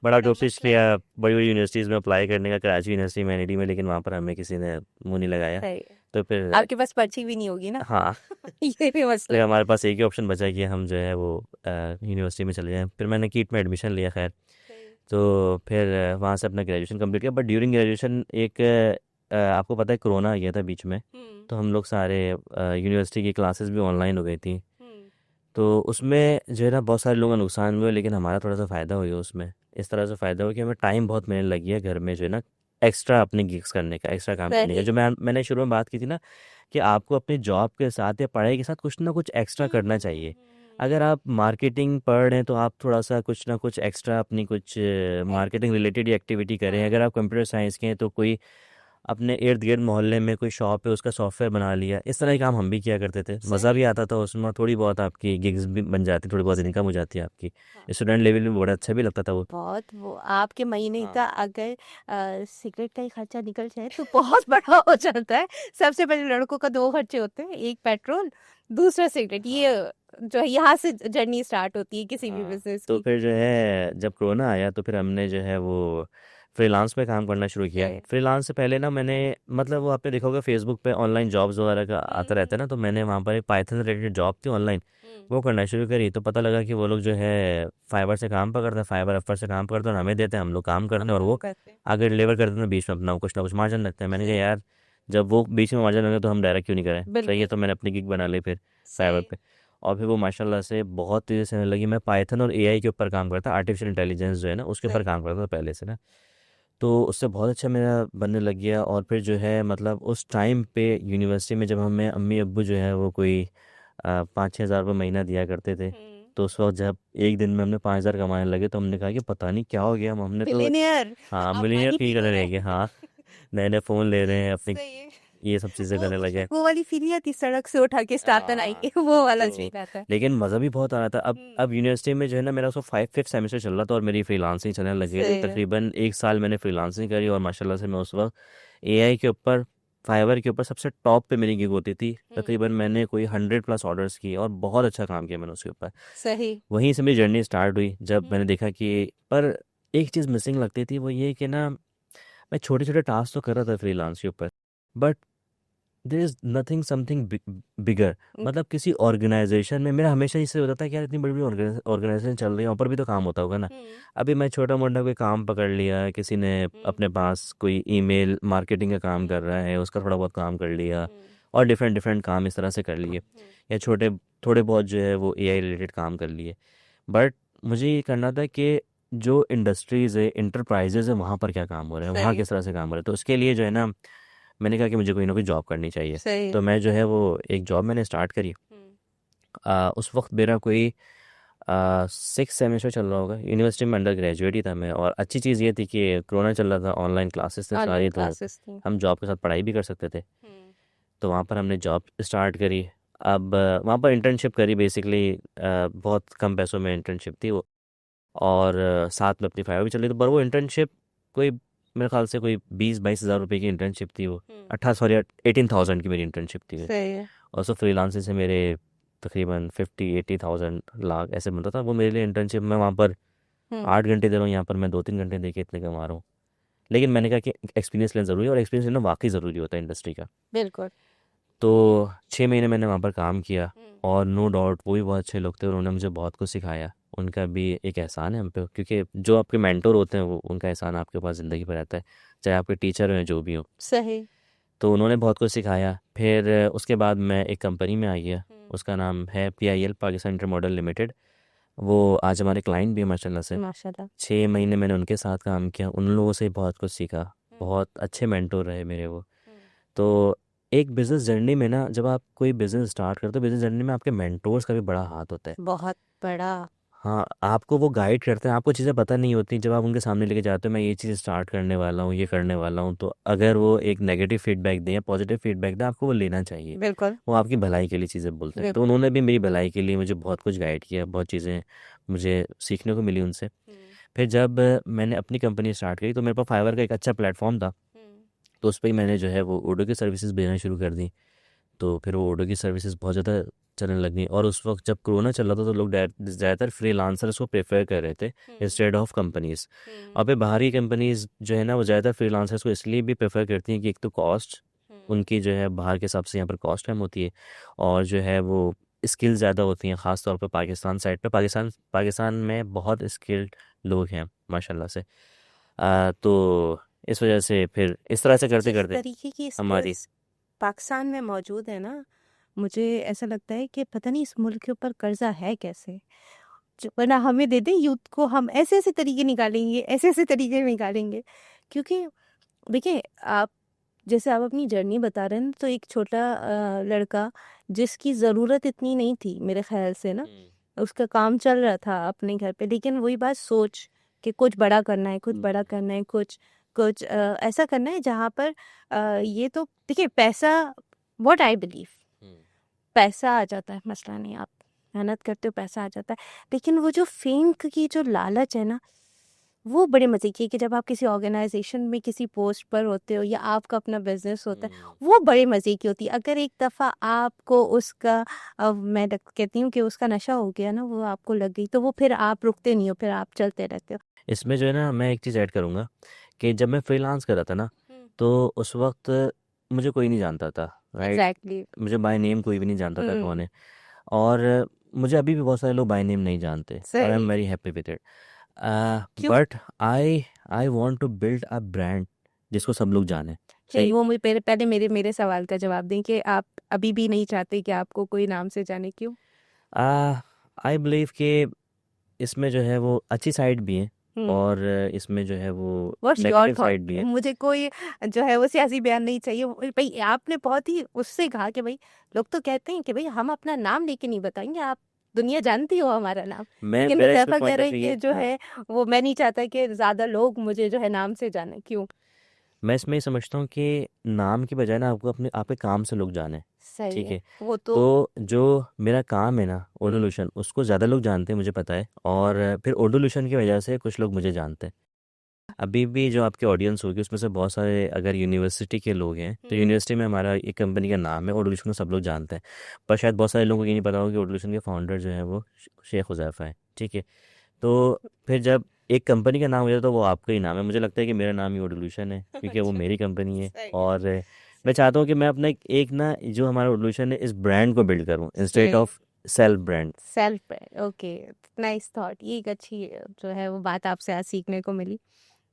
बड़ा इसका कोशिश मतलब किया बड़ी बड़ी यूनिवर्सिटीज़ में अप्लाई करने का, कराची यूनिवर्सिटी में, एनईडी में, लेकिन वहाँ पर हमें किसी ने मुंह नहीं लगाया। सही है। तो फिर आपके पास पर्ची भी नहीं होगी ना? हाँ, ये भी मसला फिर है। हमारे पास एक ही ऑप्शन बचा कि हम जो है वो यूनिवर्सिटी में चले जाएं। फिर मैंने कीट में एडमिशन लिया, खैर। सही। तो फिर वहाँ से अपना ग्रेजुएशन कंप्लीट किया, बट ड्यूरिंग ग्रेजुएशन एक आपको पता है कोरोना आ गया था बीच में, हुँ, तो हम लोग सारे यूनिवर्सिटी की क्लासेस भी ऑनलाइन हो गई थी। हुँ। तो उसमें जो है ना बहुत सारे लोगों का नुकसान भी हुआ, लेकिन हमारा थोड़ा सा फ़ायदा हुआ उसमें। इस तरह से फ़ायदा हुआ कि हमें टाइम बहुत मिलने लगी है घर में जो है ना, एक्स्ट्रा अपने गिग्स करने का, एक्स्ट्रा काम करने का, सही। जो मैंने शुरू में बात की थी ना, कि आपको अपनी जॉब के साथ या पढ़ाई के साथ कुछ ना कुछ एक्स्ट्रा करना चाहिए। अगर आप मार्केटिंग पढ़ रहे हैं तो आप थोड़ा सा कुछ ना कुछ एक्स्ट्रा अपनी कुछ मार्केटिंग रिलेटेड एक्टिविटी करें। हाँ। अगर आप कंप्यूटर साइंस के हैं तो कोई अपने इर्द गिर्द मोहल्ले में कोई शॉप है उसका सॉफ्टवेयर बना लिया, इस तरह के काम हम भी किया करते थे। मज़ा भी सही। आता था उसमें, थोड़ी बहुत आपकी गिग्स भी बन जाती, थोड़ी बहुत सही। इनकम हो जाती है आपकी। हाँ। स्टूडेंट लेवल में बड़ा अच्छा भी लगता था वो। बहुत वो आपके महीने हाँ। का अगर सिगरेट का ही खर्चा निकल जाए तो बहुत बड़ा हो जाता है। सबसे पहले लड़कों का 2 खर्चे होते हैं, एक पेट्रोल, दूसरा सिगरेट। ये हाँ। जो है यहाँ से जर्नी स्टार्ट होती है किसी भी हाँ, बिज़नेस तो की। फिर जो है जब कोरोना आया तो फिर हमने जो है वो फ्रीलांस पे काम करना शुरू किया। सही। फ्रीलांस से पहले ना मैंने, मतलब वो आपने देखा होगा फेसबुक पे ऑनलाइन जॉब्स वगैरह का आता रहता है ना, तो मैंने वहाँ पर एक पाइथन रिलेटेड जॉब थी ऑनलाइन, हुँ। वो करना शुरू करी। तो पता लगा कि वो लोग जो है फाइवर से काम पकड़ते हैं, फाइवर अफर से काम करते हैं और हमें देते हैं, हम लोग काम करते हैं और काम वो करते हैं। आगे डिलीवर करते हैं, बीच में अपना कुछ ना कुछ मार्जिन रखते हैं। मैंने कहा सही। यार, जब वो बीच में मार्जिन रखे तो हम डायरेक्ट क्यों नहीं करें, सही है। बिल्कुल। तो मैंने अपनी गिग बना ली फिर फाइवर सही। पे, और फिर वो माशाल्लाह से बहुत तेज़ी से चलने लगी। मैं पाइथन और एआई के ऊपर काम करता, आर्टिफिशियल इंटेलिजेंस जो है ना उसके ऊपर सही। काम करता था पहले से ना। तो उससे बहुत अच्छा मेरा बनने लग गया। और फिर जो है मतलब उस टाइम पे यूनिवर्सिटी में जब हमें अम्मी अब्बू जो है वो कोई 5-6 हज़ार रुपये महीना दिया करते थे। तो उस वक्त जब एक दिन में हमने 5 हज़ार कमाने लगे तो हमने कहा कि पता नहीं क्या हो गया, हमने तो मिलेनियर हाँ आप मिलीनियर पानी फील पी करने रहे लगे। हाँ, हैं नए नए फ़ोन ले रहे हैं अपनी, सही है ये सब चीज़ें करने लगे। वो वाली फीलिंग आती सड़क से उठा के स्टार्टर हाँ, आएंगे वो वाला तो फील आता है लेकिन मज़ा भी बहुत आ रहा था। अब यूनिवर्सिटी में जो है ना, मेरा उसको 5th सेमेस्टर चल रहा था और मेरी फ्रीलांसिंग चलने लगी थी। सही है तकरीबन 1 साल मैंने फ्रीलांसिंग करी और माशाल्लाह से मैं उस वक्त एआई के ऊपर, फाइवर के ऊपर सबसे टॉप पे मेरी गिग होती थी। तकरीबन मैंने कोई 100+ ऑर्डर्स किए और बहुत अच्छा काम किया मैंने उसके ऊपर। सही वहीं से मेरी जर्नी स्टार्ट हुई जब मैंने देखा कि पर एक चीज़ मिसिंग लगती थी, वो ये कि ना मैं छोटे छोटे टास्क तो कर रहा था फ्रीलांस के ऊपर, but there is nothing something bigger. मतलब किसी ऑर्गेनाइजेशन में मेरा हमेशा इससे होता था कि यार इतनी बड़ी बड़ी ऑर्गेनाइजेशन चल रही है, वहाँ पर भी तो काम होता होगा ना। अभी मैं छोटा मोटा कोई काम पकड़ लिया, किसी ने अपने पास कोई ईमेल मार्केटिंग का काम कर रहा है, उसका थोड़ा बहुत काम कर लिया और डिफरेंट डिफरेंट काम इस तरह से कर लिए, या छोटे थोड़े बहुत जो है वो एआई रिलेटेड काम कर लिए। बट मुझे ये करना था कि जो इंडस्ट्रीज़ है, इंटरप्राइजेज़ है, वहाँ पर क्या काम हो रहा है, वहाँ सही किस तरह से काम हो रहा है। तो उसके लिए जो है ना, मैंने कहा कि मुझे कोई ना कोई जॉब करनी चाहिए। सही है तो मैं जो है वो एक जॉब मैंने स्टार्ट करी। उस वक्त मेरा कोई 6 सेमेस्टर चल रहा होगा, यूनिवर्सिटी में अंडर ग्रेजुएट ही था मैं। और अच्छी चीज़ ये थी कि कोरोना चल रहा था, ऑनलाइन क्लासेस थे ऑनलाइन सारी, तो क्लासेस थी हम जॉब के साथ पढ़ाई भी कर सकते थे। तो वहाँ पर हमने जॉब स्टार्ट करी। अब वहाँ पर इंटर्नशिप करी बेसिकली, बहुत कम पैसों में इंटर्नशिप थी वो। और साथ में अपनी फाइवर भी चल रही थी, पर वो इंटर्नशिप कोई मेरे ख्याल से कोई 20-22 हज़ार रुपये की इंटर्नशिप थी वो। 18 की मेरी इंटर्नशिप थी वो। सही है और सो फ्रीलांसिंग से मेरे तकरीबन 50-80 थाउजेंड लाख ऐसे बनता था वो मेरे लिए इंटर्नशिप। मैं वहाँ पर 8 घंटे दे रहा हूँ, यहाँ पर मैं 2-3 घंटे दे के इतने कमा रहा हूँ। लेकिन मैंने कहा कि एक्सपीरियंस लेना ज़रूरी है, और एक्सपीरियंस लेना वाकई ज़रूरी होता है इंडस्ट्री का। बिल्कुल तो 6 महीने मैंने वहाँ पर काम किया, और नो डाउट वो भी बहुत अच्छे लोग थे और उन्होंने मुझे बहुत कुछ सिखाया। उनका भी एक एहसान है हम पे, क्योंकि जो आपके मेंटोर होते हैं वो उनका एहसान आपके पास ज़िंदगी भर रहता है, चाहे आपके टीचर हो या जो भी हो। सही तो उन्होंने बहुत कुछ सिखाया। फिर उसके बाद मैं एक कंपनी में आ गया, उसका नाम है PIL, पाकिस्तान इंटरमोडल लिमिटेड। वो आज हमारे क्लाइंट भी है माशाल्लाह से। माशाल्लाह 6 महीने मैंने उनके साथ काम किया, उन लोगों से बहुत कुछ सीखा। बहुत अच्छे मेंटोर रहे मेरे वो। तो एक बिज़नेस जर्नी में ना, जब आप कोई बिज़नेस स्टार्ट करते हो, बिज़नेस जर्नी में आपके मेंटोर्स का भी बड़ा हाथ होता है। बहुत बड़ा हाँ, आपको वो गाइड करते हैं, आपको चीज़ें पता नहीं होती, जब आप उनके सामने लेके जाते हो मैं ये चीज़ स्टार्ट करने वाला हूँ, ये करने वाला हूँ, तो अगर वो एक नेगेटिव फीडबैक दें या पॉजिटिव फीडबैक दें, आपको वो लेना चाहिए। बिल्कुल वो आपकी भलाई के लिए चीज़ें बोलते हैं। तो बिल्कुल उन्होंने भी मेरी भलाई के लिए मुझे बहुत कुछ गाइड किया, बहुत चीज़ें मुझे सीखने को मिली उनसे। फिर जब मैंने अपनी कंपनी स्टार्ट करी तो मेरे पास फाइवर का एक अच्छा प्लेटफॉर्म था। तो उस पर ही मैंने जो है वो ऑडो की सर्विसेज देना शुरू कर दी। तो फिर वो ऑडो की सर्विसेज बहुत ज़्यादा चलने लगी। और उस वक्त जब कोरोना चल रहा था तो लोग ज़्यादातर फ्रीलांसर्स को प्रेफर कर रहे थे इंस्टेड ऑफ कंपनीज। और फिर बाहरी कंपनीज जो है ना, वो ज़्यादातर फ्रीलांसर्स को इसलिए भी प्रेफर करती हैं कि एक तो कॉस्ट उनकी जो है बाहर के हिसाब से यहाँ पर कॉस्ट कम होती है, और जो है वो स्किल ज़्यादा होती हैं, ख़ास तौर पर पाकिस्तान साइड पे। पाकिस्तान में बहुत स्किल्ड लोग हैं माशाल्लाह से। तो इस वजह से फिर इस तरह से करते जिस करते तरीके की हमारी स्किल्स पाकिस्तान में मौजूद है ना मुझे ऐसा लगता है कि पता नहीं इस मुल्क के ऊपर कर्जा है कैसे वरना हमें दे दे यूथ को हम ऐसे ऐसे तरीके निकालेंगे ऐसे ऐसे तरीके निकालेंगे क्योंकि देखिए आप जैसे आप अपनी जर्नी बता रहे हैं तो एक छोटा लड़का जिसकी ज़रूरत इतनी नहीं थी मेरे ख्याल से ना उसका काम चल रहा था अपने घर पे लेकिन वही बात सोच कि कुछ बड़ा करना है कुछ बड़ा करना है कुछ कुछ ऐसा करना है जहाँ पर ये तो देखिए पैसा व्हाट आई बिलीव पैसा आ जाता है मसला नहीं आप मेहनत करते हो पैसा आ जाता है लेकिन वो जो फेम की जो लालच है ना वो बड़े मज़े की है कि जब आप किसी ऑर्गेनाइजेशन में किसी पोस्ट पर होते हो या आपका अपना बिजनेस होता है वो बड़े मज़े की होती है अगर एक दफ़ा आपको उसका कहती हूँ कि उसका नशा हो गया ना वो आपको लग गई तो वो फिर आप रुकते नहीं हो फिर आप चलते रहते हो इसमें जो है ना, मैं एक चीज़ ऐड करूँगा कि जब मैं फ्रीलांस कर रहा था ना, तो उस वक्त मुझे कोई नहीं जानता था, राइट। एग्जैक्टली मुझे बाय नेम कोई भी नहीं जानता था कौन है। और मुझे अभी भी बहुत सारे लोग बाय नेम नहीं जानते, और आई एम सही वेरी हैप्पी विद इट। क्यों but I I want to build a brand जिसको सब लोग जाने। नहीं सही। वो मुझे पहले पहले मेरे सवाल का जवाब दें कि आप अभी भी नहीं चाहते कि आपको कोई नाम से जाने क्यों आई बिलीव कि इसमें जो है वो अच्छी साइड भी है, और इसमें जो है वो what's your negative thought? Side भी है। मुझे कोई जो है वो सियासी बयान नहीं चाहिए। भाई आपने बहुत ही उससे कहा कि भाई लोग तो कहते हैं कि भाई हम अपना नाम लेके नहीं बताएंगे, आप दुनिया जानती हो हमारा नाम। मैं लेकिन मेरा इसमें हुज़ैफा कह पॉइंट रहे ऑफ हैं व्यू कि जो हाँ, है वो मैं नहीं चाहता कि ज़्यादा लोग मुझे जो है नाम से जाने। क्यों? मैं इसमें ये समझता हूँ कि नाम की बजाय ना आपको अपने आपके काम से लोग जाने। सही ठीक है। है, वो तो तो जो मेरा काम है ना ओडोल्यूशन, उसको ज़्यादा लोग जानते हैं, मुझे पता है। और फिर ओडोल्यूशन की वजह से कुछ लोग मुझे जानते हैं। अभी भी जो आपकी ऑडियंस होगी उसमें से बहुत सारे अगर यूनिवर्सिटी के लोग हैं, तो यूनिवर्सिटी में हमारा एक कंपनी का नाम है ओडोल्यूशन, को सब लोग जानते हैं। पर शायद बहुत सारे लोगों को ये नहीं पता होगा कि ओडोल्यूशन के फाउंडर जो है वो शेख हुज़ैफा है। ठीक है, तो फिर जब एक कंपनी का नाम हो जाता है तो वो आपका ही नाम है। मुझे लगता है कि मेरा नाम ही ओडोल्यूशन है क्योंकि वो अच्छा, मेरी कंपनी है। सही है। और मैं सही चाहता हूँ कि मैं अपना एक ना जो हमारा ओडोल्यूशन है इस ब्रांड को बिल्ड करूँ इंस्टेड सही of self brand. Self brand. Okay, nice thought. ये एक अच्छी जो है वो बात आपसे आज सीखने को मिली।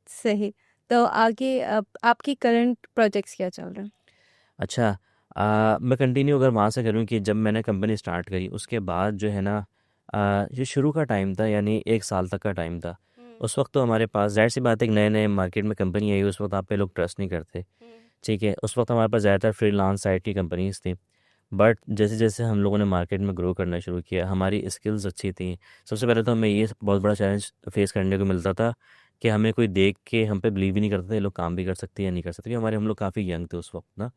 सही। तो आगे अब आपकी करंट प्रोजेक्ट्स क्या चल रहे हैं? अच्छा, मैं कंटिन्यू अगर वहाँ से करूँ कि जब मैंने कंपनी स्टार्ट करी उसके बाद जो है ना, ये शुरू का टाइम था, यानी 1 साल तक का टाइम था। उस वक्त तो हमारे पास जाहिर सी बात है, एक नए नए मार्केट में कंपनी आई, उस वक्त आप पे लोग ट्रस्ट नहीं करते। ठीक है, उस वक्त हमारे पास ज़्यादातर फ्रीलांस साइट की कंपनीज थी। बट जैसे जैसे हम लोगों ने मार्केट में ग्रो करना शुरू किया, हमारी स्किल्स अच्छी थी। सबसे पहले तो हमें ये बहुत बड़ा चैलेंज फेस करने को मिलता था कि हमें कोई देख के हम पे बिलीव ही नहीं करता था ये लोग काम भी कर सकते हैं या नहीं कर सकते, क्योंकि हम लोग काफ़ी यंग थे उस वक्त ना।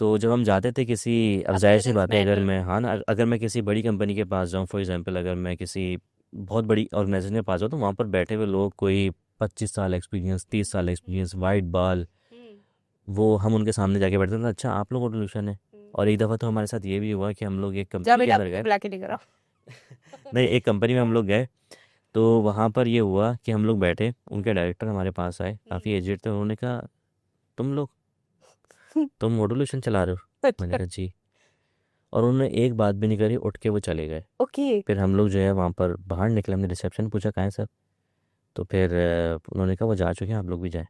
तो जब हम जाते थे किसी, अब जाहिर सी अपीयरेंस बात है, अगर मैटर। मैं हाँ ना, अगर मैं किसी बड़ी कंपनी के पास जाऊँ, फॉर एग्जांपल अगर मैं किसी बहुत बड़ी ऑर्गेनाइजेशन के पास जाऊँ, तो वहाँ पर बैठे हुए लोग कोई 25 साल एक्सपीरियंस, 30 साल एक्सपीरियंस, वाइट बाल, वो हम उनके सामने जाके बैठते थे, अच्छा आप लोग सोल्यूशन है। और एक दफ़ा तो हमारे साथ ये भी हुआ कि हम लोग एक जा कंपनी के बेटा अंदर अपने गए। बुला के लेकर आओ। नहीं, एक कंपनी में हम लोग गए, तो वहाँ पर ये हुआ कि हम लोग बैठे, उनके डायरेक्टर हमारे पास आए, काफ़ी एजेड थे। उन्होंने कहा, तुम लोग, तुम मॉड्यूलेशन चला रहे हो? मैंने अच्छा। कहा जी। और उन्होंने एक बात भी नहीं करी, उठ के वो चले गए। ओके। फिर हम लोग जो है वहाँ पर बाहर निकले, हमने रिसेप्शन पूछा कहाँ है सर, तो फिर उन्होंने कहा वो जा चुके हैं, आप लोग भी जाए।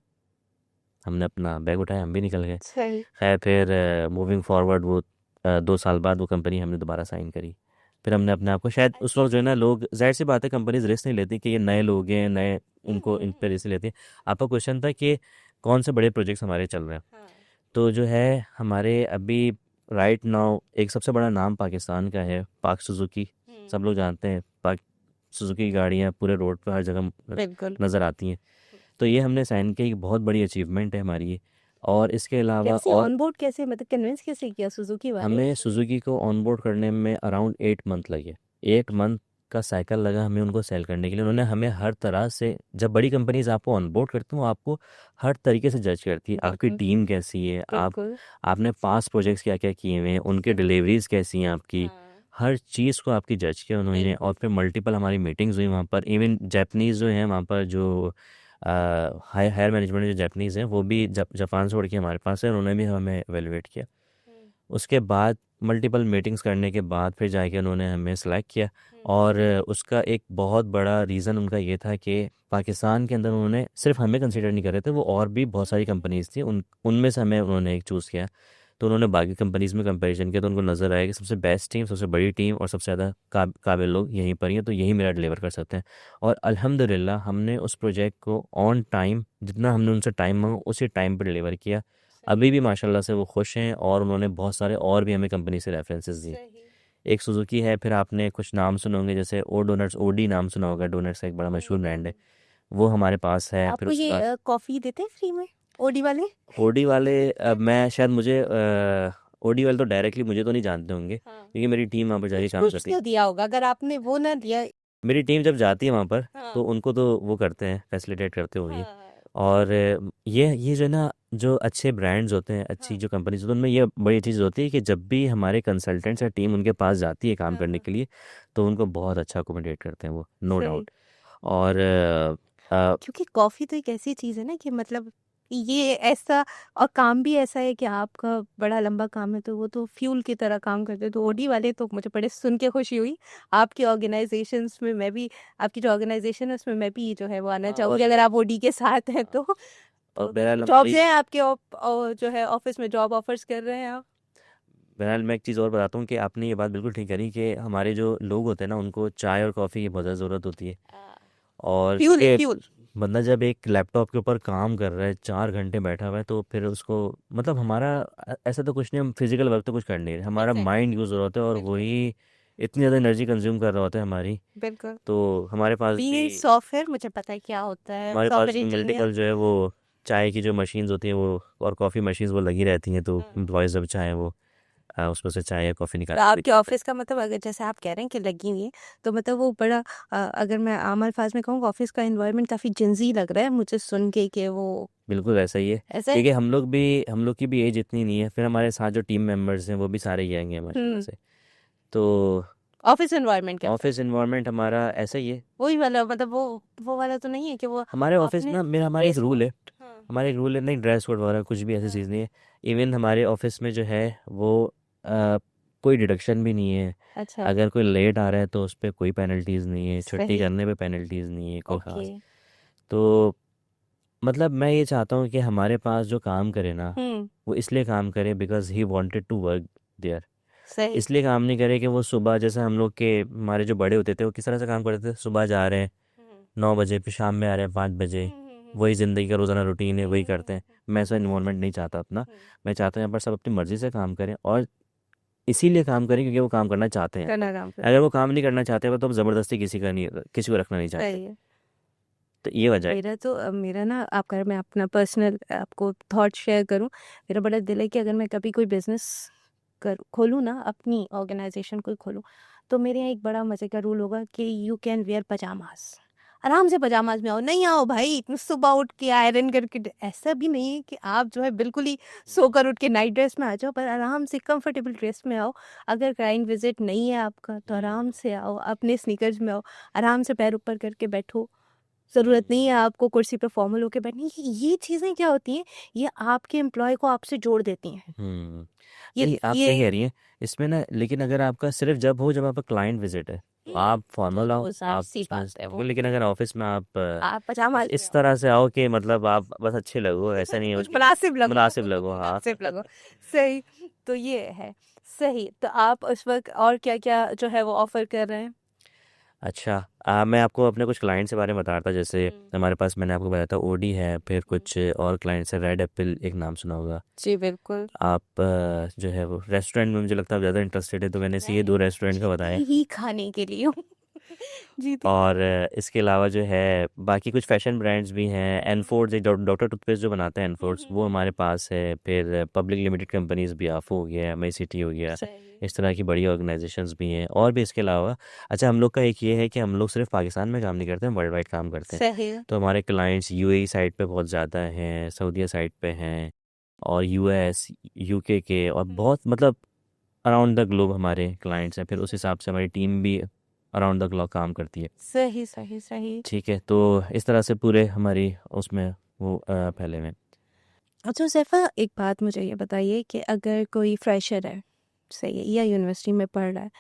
हमने अपना बैग उठाया, हम भी निकल गए। सही। खैर फिर मूविंग फॉरवर्ड वो 2 साल बाद वो कंपनी हमने दोबारा साइन करी। फिर हमने अपने आप को, शायद उस वक्त जो है ना, लोग जाहिर सी बात है कंपनीज रिस्क नहीं लेती कि ये नए लोग हैं नए, उनको इन पर रिस्क नहीं लेती। आपका क्वेश्चन था कि कौन से बड़े प्रोजेक्ट्स हमारे चल रहे हैं। हाँ। तो जो है हमारे अभी राइट नाउ एक सबसे बड़ा नाम पाकिस्तान का है, पाक सुजुकी। सब लोग जानते हैं, पाक सुजुकी की गाड़ियाँ पूरे रोड पर हर जगह बिल्कुल। नज़र आती हैं। तो ये हमने साइन किया, एक बहुत बड़ी अचीवमेंट है हमारी ये। और इसके अलावा कैसे और ऑन बोर्ड, कैसे मतलब कन्विंस कैसे किया सुजुकी वाले? हमें सुजुकी को ऑनबोर्ड करने में अराउंड 8 मंथ लगे। 8 मंथ का साइकिल लगा हमें उनको सेल करने के लिए। उन्होंने हमें हर तरह से, जब बड़ी कंपनीज आपको ऑनबोर्ड करती हैं वो आपको हर तरीके से जज करती है, आपकी बिल्कुल। टीम कैसी है, आप बिल्कुल। आपने पास्ट प्रोजेक्ट्स क्या क्या किए हुए हैं, उनके डिलीवरीज कैसी हैं आपकी, हाँ। हर चीज़ को आपकी जज किया उन्होंने। और बिल्कुल। फिर मल्टीपल हमारी मीटिंग्स हुई वहाँ पर। इवन जापानीज़ जो हैं वहाँ पर, जो हायर मैनेजमेंट जो जापानीज़ हैं, वो भी जापान से उड़ के हमारे पास है, उन्होंने भी हमें एवेलुएट किया। उसके बाद मल्टीपल मीटिंग्स करने के बाद फिर जाके उन्होंने हमें सेलेक्ट किया। और उसका एक बहुत बड़ा रीज़न उनका ये था कि पाकिस्तान के अंदर उन्होंने सिर्फ हमें कंसीडर नहीं कर रहे थे, वो और भी बहुत सारी कंपनीज थी, उनमें से हमें उन्होंने एक चूज़ किया। तो उन्होंने बाकी कंपनीज में कंपैरिजन किया, तो उनको नज़र आया कि सबसे बेस्ट टीम, सबसे बड़ी टीम और सबसे ज़्यादा काबिल लोग यहीं पर ही हैं, तो यही मेरा डिलीवर कर सकते हैं। और अल्हम्दुलिल्लाह हमने उस प्रोजेक्ट को ऑन टाइम, जितना हमने उनसे टाइम मांगा उसी टाइम पर डिलीवर किया। अभी भी माशाल्लाह से वो खुश हैं, और उन्होंने बहुत सारे और भी हमें कंपनी से रेफरेंसेस दिए। सही। एक सुजुकी है, फिर आपने कुछ नाम सुने होंगे, जैसे ओ डोनट्स, ओडी नाम सुना होगा, डोनट्स का एक बड़ा मशहूर ब्रांड है, वो हमारे पास है। फिर आपको उसके बाद ये कॉफी देते हैं फ्री में ओडी वाले? ओडी वाले, मैं शायद मुझे ओडी वाले तो डायरेक्टली मुझे तो नहीं जानते होंगे, हाँ। क्योंकि मेरी टीम वहाँ पर जाके कुछ काम कुछ करती है। तो दिया होगा, अगर आपने वो ना दिया। मेरी टीम जब जाती है वहाँ पर, हाँ। तो उनको तो वो करते हैं, फैसिलिटेट करते होंगे। हाँ। और ये जो है ना, जो अच्छे ब्रांड्स होते हैं, अच्छी हाँ। जो कंपनीज होती हैं, उनमें ये बड़ी चीज़ होती है कि जब भी हमारे कंसल्टेंट्स या टीम उनके पास जाती है काम हाँ। करने हाँ। के लिए, तो उनको बहुत अच्छा अकोमोडेट करते हैं वो, नो सही। डाउट। और क्योंकि कॉफी तो एक ऐसी चीज है ना कि मतलब ये ऐसा, और काम भी ऐसा है कि आपका बड़ा लंबा काम है तो वो तो फ्यूल की तरह काम करते हैं। तो ओडी वाले तो मुझे बड़े सुन के खुशी हुई। आपकी ऑर्गेनाइजेशंस में मैं भी, आपकी जो ऑर्गेनाइजेशन है उसमें मैं भी जो है वो आना हाँ, चाहूंगी अगर आप ओडी के साथ हैं तो। और तो बहरहाल जॉब्स हमारी, हैं आपके जो है ऑफिस में जॉब ऑफर्स कर रहे हैं आप? बहरहाल मैं एक चीज़ और बताता हूँ कि आपने ये बात बिल्कुल ठीक करी कि हमारे जो लोग होते हैं ना, उनको चाय और कॉफ़ी की बहुत ज़्यादा ज़रूरत होती है। और फ्यूल है, क्योंकि फ्यूल। बंदा जब एक लैपटॉप के ऊपर काम कर रहा है 4 घंटे बैठा हुआ है, तो फिर उसको मतलब हमारा ऐसा तो कुछ नहीं, हम फिजिकल वर्क तो कुछ कर नहीं रहे, हमारा एग्जैक्टली, माइंड यूज़ हो रहा होता है और बिल्कुल वही इतनी ज़्यादा एनर्जी कंज्यूम कर रहा होता है हमारी। बिल्कुल। तो हमारे पास भी बीइंग सॉफ्टवेयर मुझे पता है क्या होता है, हमारे पास सॉफ्टवेयर भी इंजीनियर। मल्टीपल जो है वो चाय की जो मशीन्स होती हैं वो और कॉफ़ी मशीन्स वो लगी रहती हैं, तो एम्प्लॉयज़ जब चाहे वो उसमें से चाय या कॉफ़ी निकाल तो के आपके पीते हैं। ऑफिस का मतलब, अगर जैसे आप कह रहे हैं कि लगी हुई है, तो मतलब वो बड़ा अगर मैं आम अल्फाज में कहूँ, ऑफिस का एनवायरनमेंट काफी जिंजी लग रहा है मुझे सुन के कि वो बिल्कुल ऐसा ही है, ऐसा है। क्योंकि हम लोग की भी एज इतनी नहीं है, फिर हमारे साथ जो टीम मेंबर्स हैं वो भी सारे ही आएंगे हमारे साथ से। तो ऑफिस एनवायरनमेंट कैसा है? ऑफिस इन्वायरमेंट हमारा ऐसा ही है। वही वाला, मतलब वो वाला तो नहीं है कि वो हमारे ऑफिस अपने ना मेरा हमारा एक ड्रेस रूल कोड। है। हाँ हमारा एक रूल है, नहीं ड्रेस कोड वगैरह कुछ भी ऐसी हाँ चीज़ नहीं है। इवन हमारे ऑफिस में जो है वो कोई डिडक्शन भी नहीं है। अच्छा, अगर कोई लेट आ रहा है तो उस पर कोई पेनल्टीज़ नहीं है, छुट्टी सही, करने पे पेनल्टीज़ नहीं है कोई ओके। ख़ास। तो मतलब मैं ये चाहता हूँ कि हमारे पास जो काम करे ना, हम्म, वो इसलिए काम करे because he wanted to work there. सही। इसलिए काम नहीं करे कि वो सुबह, जैसे हम लोग के हमारे जो बड़े होते थे वो किस तरह से काम करते थे, सुबह जा रहे हैं हम्म 9 बजे, फिर शाम में आ रहे हैं 5 बजे। वही ज़िंदगी का रोज़ाना रूटीन है, वही करते हैं। मैं ऐसा इन्वॉल्वमेंट नहीं चाहता अपना। मैं चाहता हूँ यहाँ पर सब अपनी मर्ज़ी से काम करें, और इसीलिए काम करें क्योंकि वो काम करना चाहते हैं यहाँ पर। करना काम कर, अगर वो काम नहीं करना चाहते हो तो हम ज़बरदस्ती किसी को रखना नहीं चाहते। सही है। तो ये वजह है। मेरा तो मेरा ना, आप मैं अपना पर्सनल आपको थॉट शेयर करूं, मेरा बड़ा दिल है कि अगर मैं कभी कोई बिजनेस कर खोलूँ ना, अपनी ऑर्गेनाइजेशन कोई खोलूँ, तो मेरे यहाँ एक बड़ा मजे का रूल होगा कि यू कैन वेयर पजामाज। आराम से पजामाज में आओ, नहीं आओ भाई इतनी सुबह उठ के आयरन करके, ऐसा भी नहीं है कि आप जो है बिल्कुल ही सोकर उठ के नाइट ड्रेस में आ जाओ, पर आराम से कंफर्टेबल ड्रेस में आओ। अगर क्लाइंट विजिट नहीं है आपका तो आराम से आओ, अपने स्नीकर्स में आओ, आराम से पैर ऊपर करके बैठो। ज़रूरत नहीं है आपको कुर्सी पे फॉर्मल होके बैठने की। ये चीज़ें क्या होती हैं, ये आपके एम्प्लॉय को आपसे जोड़ देती हैं। हम्म। नहीं, आप ये सही कह रही हैं इसमें ना, लेकिन अगर आपका सिर्फ जब आपका क्लाइंट विजिट है तो आप फॉर्मल आओ, वो ज़ाहिर आप सी उसमें बात है वो। लेकिन अगर ऑफिस में आप आप पजामाज़ में इस आओ। तरह से आओ कि मतलब आप बस अच्छे लगो, ऐसा नहीं हो कि मुनासिब लगो। मुनासिब लगो। हाँ। मुनासिब लगो। सही। तो ये है। सही, तो आप उस वक़्त और क्या-क्या जो है वो ऑफ़र कर रहे हैं? अच्छा, मैं आपको अपने कुछ क्लाइंट्स के बारे में बता रहा था। जैसे हमारे पास मैंने आपको बताया था ओडी है, फिर कुछ और क्लाइंट्स है, रेड एप्पल एक नाम सुना होगा। जी, बिल्कुल। आप जो है वो रेस्टोरेंट में मुझे लगता है आप ज़्यादा इंटरेस्टेड है, तो मैंने इसे ये मैं 2 रेस्टोरेंट का बताया। ही खाने के लिए हूँ। जी, और इसके अलावा जो है बाकी कुछ फैशन ब्रांड्स भी हैं। एनफोर्ड्स, एक डॉक्टर टूथपेस्ट जो बनाते हैं एनफोर्ड्स, वो हमारे पास है। फिर पब्लिक लिमिटेड कंपनीज भी, आफो हो गया, एम आई सी टी हो गया, सही। इस तरह की बड़ी ऑर्गेनाइजेशंस भी हैं। और भी इसके अलावा, अच्छा हम लोग का एक ये है कि हम लोग सिर्फ पाकिस्तान में काम नहीं करते, हम वर्ल्ड वाइड काम करते हैं। सही। तो हमारे क्लाइंट्स यूएई साइड पे बहुत ज़्यादा हैं, सऊदीया साइड पे हैं, और यूएस, यूके के, और बहुत मतलब अराउंड द ग्लोब हमारे क्लाइंट्स हैं। फिर उस हिसाब से हमारी टीम भी अराउंड द ग्लोब काम करती है। सही, सही, सही। ठीक है, तो इस तरह से पूरे हमारी उसमें वो फैले हुए हैं। अच्छा सैफ़ा, एक बात मुझे ये बताइए कि अगर कोई फ्रेशर है, सही है, या यूनिवर्सिटी में पढ़ रहा है,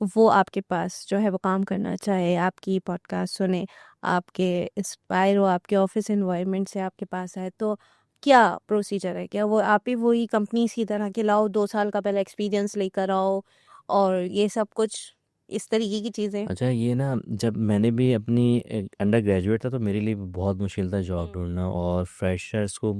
वो आपके पास जो है वो काम करना चाहे, आपकी पॉडकास्ट सुने, आपके इंस्पायर हो, आपके ऑफिस एनवायरनमेंट से आपके पास आए, तो क्या प्रोसीजर है? क्या वो आप ही वही कंपनी की तरह के लाओ, 2 साल का पहले एक्सपीरियंस लेकर आओ, और ये सब कुछ इस तरीके की चीज़ें? अच्छा, ये ना जब मैंने भी अपनी अंडर ग्रेजुएट था तो मेरे लिए भी बहुत मुश्किल था जॉब ढूंढना, और फ्रेशर्स को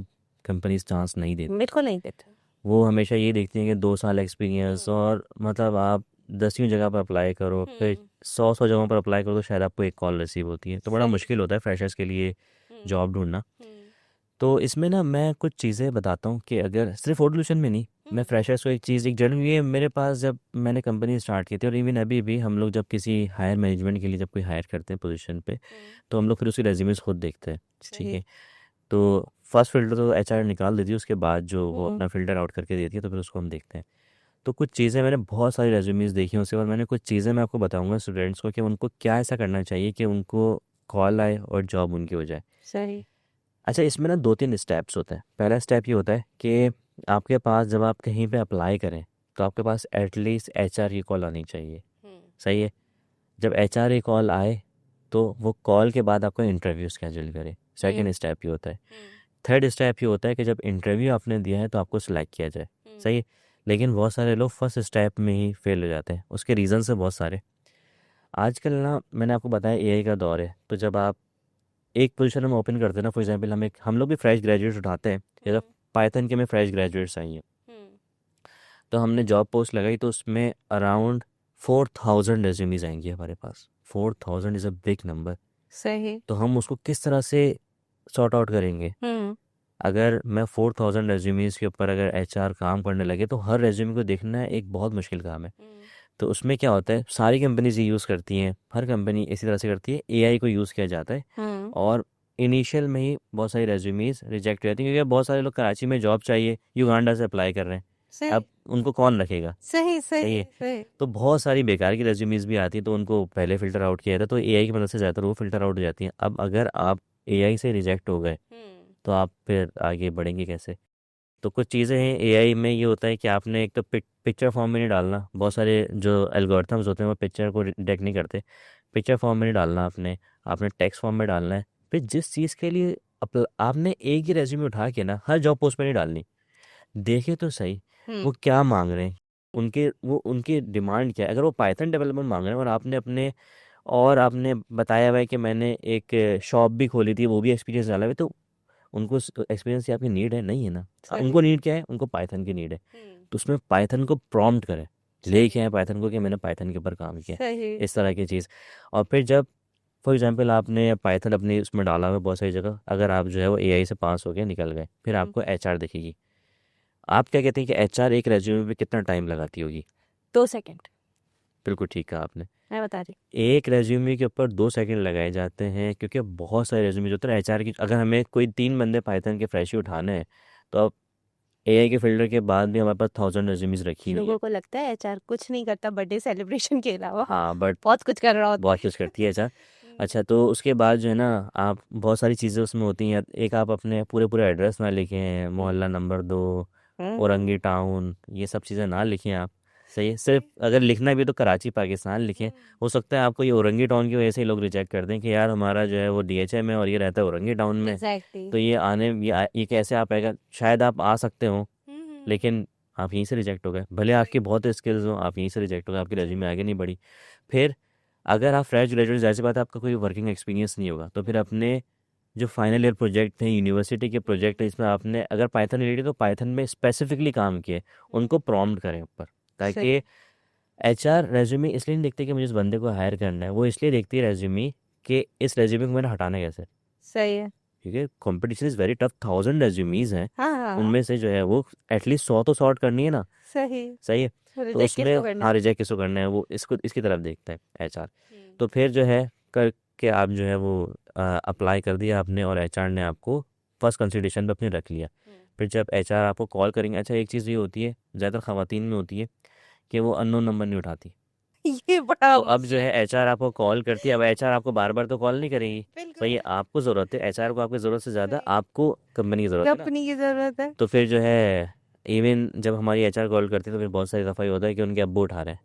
कंपनीज चांस नहीं देती। मेरे को नहीं देते। वो हमेशा ये देखती हैं कि 2 साल एक्सपीरियंस, और मतलब आप 10वीं जगह पर अप्लाई करो, फिर 100 जगहों पर अप्लाई करो तो शायद आपको एक कॉल रिसीव होती है। तो बड़ा सही। मुश्किल होता है फ्रेशर्स के लिए जॉब ढूंढना। हम्म तो इसमें ना मैं कुछ चीज़ें बताता हूँ कि अगर सिर्फ ऑटोल्यूशन में नहीं, मैं फ्रेशर्स को एक चीज़, एक जर्नल, ये मेरे पास जब मैंने कंपनी स्टार्ट की थी, और इवन अभी भी हम लोग जब किसी हायर मैनेजमेंट के लिए जब कोई हायर करते हैं पोजीशन पे, तो हम लोग फिर उसकी रेज्यूमेस खुद देखते हैं। ठीक सही। है, तो फर्स्ट फिल्टर तो एचआर निकाल देती है, उसके बाद जो वो हम्म अपना फ़िल्टर आउट करके देती है, तो फिर उसको हम देखते हैं। तो कुछ चीज़ें मैंने बहुत सारी रेज्यूमेस देखी हैं, उसके बाद मैंने कुछ चीज़ें मैं आपको बताऊंगा स्टूडेंट्स को कि उनको क्या ऐसा करना चाहिए कि उनको कॉल आए और जॉब उनकी हो जाए। सही। अच्छा, इसमें ना 2-3 स्टेप्स होते हैं। पहला स्टेप ये होता है कि आपके पास जब आप कहीं पे अप्लाई करें तो आपके पास एटलीस्ट एचआर की कॉल आनी चाहिए। सही है, जब एचआर की कॉल आए तो वो कॉल के बाद आपका इंटरव्यू स्केड्यूल करे। सेकंड स्टेप ये होता है। थर्ड स्टेप ये होता है कि जब इंटरव्यू आपने दिया है तो आपको सिलेक्ट किया जाए। सही है, लेकिन बहुत सारे लोग फर्स्ट स्टेप में ही फेल हो जाते हैं, उसके रीज़न से बहुत सारे। आजकल ना मैंने आपको बताया एआई का दौर है, तो जब आप एक पोजीशन हम ओपन करते हैं ना, फॉर एग्जांपल हम लोग भी फ्रेश ग्रेजुएट्स उठाते हैं, जैसे पाइथन के में फ्रेश ग्रेजुएट्स आई हैं, तो हमने जॉब पोस्ट लगाई तो उसमें अराउंड 4000 रेज्यूमीज आएंगी हमारे पास। 4000 इज़ अ बिग नंबर। सही। तो हम उसको किस तरह से सॉर्ट आउट करेंगे? अगर मैं 4000 रेज्यूमीज के ऊपर अगर एचआर काम करने लगे तो हर रेज्यूमे को देखना एक बहुत मुश्किल काम है। तो उसमें क्या होता है, सारी कंपनीज ये यूज़ करती हैं, हर कंपनी इसी तरह से करती है, एआई को यूज़ किया जाता है और इनिशियल में ही बहुत सारी रेज्यूमीज रिजेक्ट हो जाती हैं, क्योंकि बहुत सारे लोग कराची में जॉब चाहिए, युगांडा से अप्लाई कर रहे हैं। सही अब उनको कौन रखेगा? सही सही सही है। सही। तो बहुत सारी बेकार की रेज्यूमीज भी आती हैं, तो उनको पहले फ़िल्टर आउट किया जाता है, तो एआई की मदद से ज़्यादातर वो फ़िल्टर आउट हो जाती हैं। अब अगर आप एआई से रिजेक्ट हो गए तो आप फिर आगे बढ़ेंगे कैसे? तो कुछ चीज़ें हैं एआई में, ये होता है कि आपने एक तो पिक्चर फॉर्म में नहीं डालना, बहुत सारे जो एल्गोरिथम्स होते हैं वो पिक्चर को डिटेक्ट नहीं करते। पिक्चर फॉर्म में नहीं डालना, आपने आपने टेक्स्ट फॉर्म में डालना है। फिर जिस चीज़ के लिए आपने एक ही रेज्यूमे उठा के ना हर जॉब पोस्ट पे नहीं डालनी। देखे तो सही वो क्या मांग रहे हैं, उनकी डिमांड क्या है। अगर वो पाइथन डेवलपमेंट मांग रहे हैं और आपने बताया हुआ है कि मैंने एक शॉप भी खोली थी, वो भी एक्सपीरियंस डाला हुआ है, तो उनको एक्सपीरियंस की आपकी नीड है नहीं है ना। उनको नीड क्या है? उनको पाइथन की नीड है। तो उसमें पाइथन को प्रॉम्प्ट करें, लेके आए पाइथन को कि मैंने पाइथन के ऊपर काम किया, सही। इस तरह की चीज़। और फिर जब फॉर एग्जांपल आपने पाइथन अपनी उसमें डाला हुआ है बहुत सारी जगह, अगर आप जो है वो एआई से पास हो गए निकल गए, फिर आपको एचआर दिखेगी। आप क्या कहते हैं कि एचआर एक रेज्यूमे पे कितना टाइम लगाती होगी? 2 सेकंड। बिल्कुल ठीक कहा आपने। मैं बता रही एक रेज्यूमे के ऊपर 2 सेकंड लगाए जाते हैं, क्योंकि बहुत सारे रेज्यूमे जो होते हैं एचआर की, अगर हमें कोई 3 बंदे पाइथन के फ्रेश ही उठाने हैं तो अब एआई के फिल्टर के बाद भी हमारे पास 1000 रेज्यूमेज रखी हुई है। लोगों को लगता है एचआर कुछ नहीं करता बर्थडे सेलिब्रेशन के अलावा, हाँ बट बहुत कुछ कर रहा होता बहुत कुछ करती है एचआर। अच्छा, तो उसके बाद जो है ना, आप बहुत सारी चीज़ें उसमें होती हैं। एक आप अपने पूरे पूरे एड्रेस ना लिखें, मोहल्ला नंबर 2, है। औरंगी टाउन, ये सब चीज़ें ना लिखें आप। सही है, सिर्फ अगर लिखना भी है तो कराची पाकिस्तान लिखें। हो सकता है आपको ये औरंगी टाउन की वजह से ही लोग रिजेक्ट कर दें कि यार हमारा जो है वो डीएचएम है और ये रहता है औरंगी टाउन में, एग्जैक्टली। तो ये कैसे आ पाएगा? शायद आप आ सकते हो लेकिन आप यहीं से रिजेक्ट हो गए, भले आपकी बहुत स्किल्स हो, आप यहीं से रिजेक्ट हो गए, आपकी रेज्यूमे आगे नहीं बढ़ी। फिर अगर आप फ्रेश ग्रेजुएट, जाहिर सी बात है आपका कोई वर्किंग एक्सपीरियंस नहीं होगा, तो फिर अपने जो फाइनल ईयर प्रोजेक्ट है, यूनिवर्सिटी के प्रोजेक्ट है, इसमें आपने अगर पाइथन रिलेटेड तो पाइथन में स्पेसिफिकली काम किए, उनको प्रॉम्प्ट करें ऊपर, सही ताकि एचआर रेज्यूमे इसलिए नहीं देखते कि मुझे इस बंदे को हायर करना है, वो इसलिए देखती है रेज्यूमे कि इस रेज्यूमे को मैंने हटाना कैसे। सही है। क्योंकि कंपटीशन इज़ वेरी टफ, 1000 रेज्यूमीज हैं, हाँ हाँ उनमें से जो है वो एटलीस्ट 100 तो सॉर्ट करनी है ना। सही। सही है। तो रिजेक्ट उसमें किसको करना हाँ, है? रिजेक्ट किसको करना है वो इसकी तरफ देखता है एचआर। तो फिर जो है करके आप जो है वो अप्लाई कर दिया आपने और एचआर ने आपको फर्स्ट कंसिडरेशन पे अपने रख लिया। फिर जब एचआर आपको कॉल करेंगे, अच्छा एक चीज़ ये होती है ज़्यादातर ख़वातीन में होती है कि वो अननोन नंबर नहीं उठाती। ये बड़ा तो अब जो है एचआर आपको कॉल करती है, अब एचआर आपको बार बार तो कॉल नहीं करेगी। बिल्कुल भाई आपको ज़रूरत है, एचआर को आपकी ज़रूरत से ज़्यादा आपको कंपनी की ज़रूरत है ना। कंपनी की जरूरत है। तो फिर जो है इवन जब हमारी एचआर कॉल करती है तो फिर बहुत सारी दफ़ा ये होता है कि उनके अब्बू उठा रहे हैं।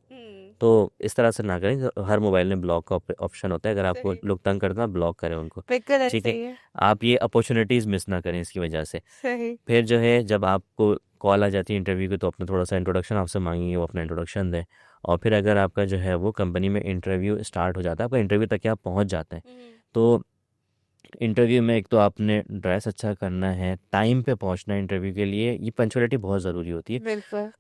तो इस तरह से ना करें, हर मोबाइल में ब्लॉक का ऑप्शन होता है, अगर आपको सही। लोग तंग करते हैं ब्लॉक करें उनको। बिल्कुल ठीक है, सही है। आप ये अपॉर्चुनिटीज़ मिस ना करें इसकी वजह से। सही। फिर जो है जब आपको कॉल आ जाती है इंटरव्यू की, तो अपना थोड़ा सा इंट्रोडक्शन आपसे मांगेंगे, वो अपना इंट्रोडक्शन दें। और फिर अगर आपका जो है वो कंपनी में इंटरव्यू स्टार्ट हो जाता है, आपका इंटरव्यू तक कि आप पहुंच जाते हैं, तो इंटरव्यू में एक तो आपने ड्रेस अच्छा करना है, टाइम पे पहुंचना है इंटरव्यू के लिए, ये पंचुअलिटी बहुत ज़रूरी होती है। बिल्कुल।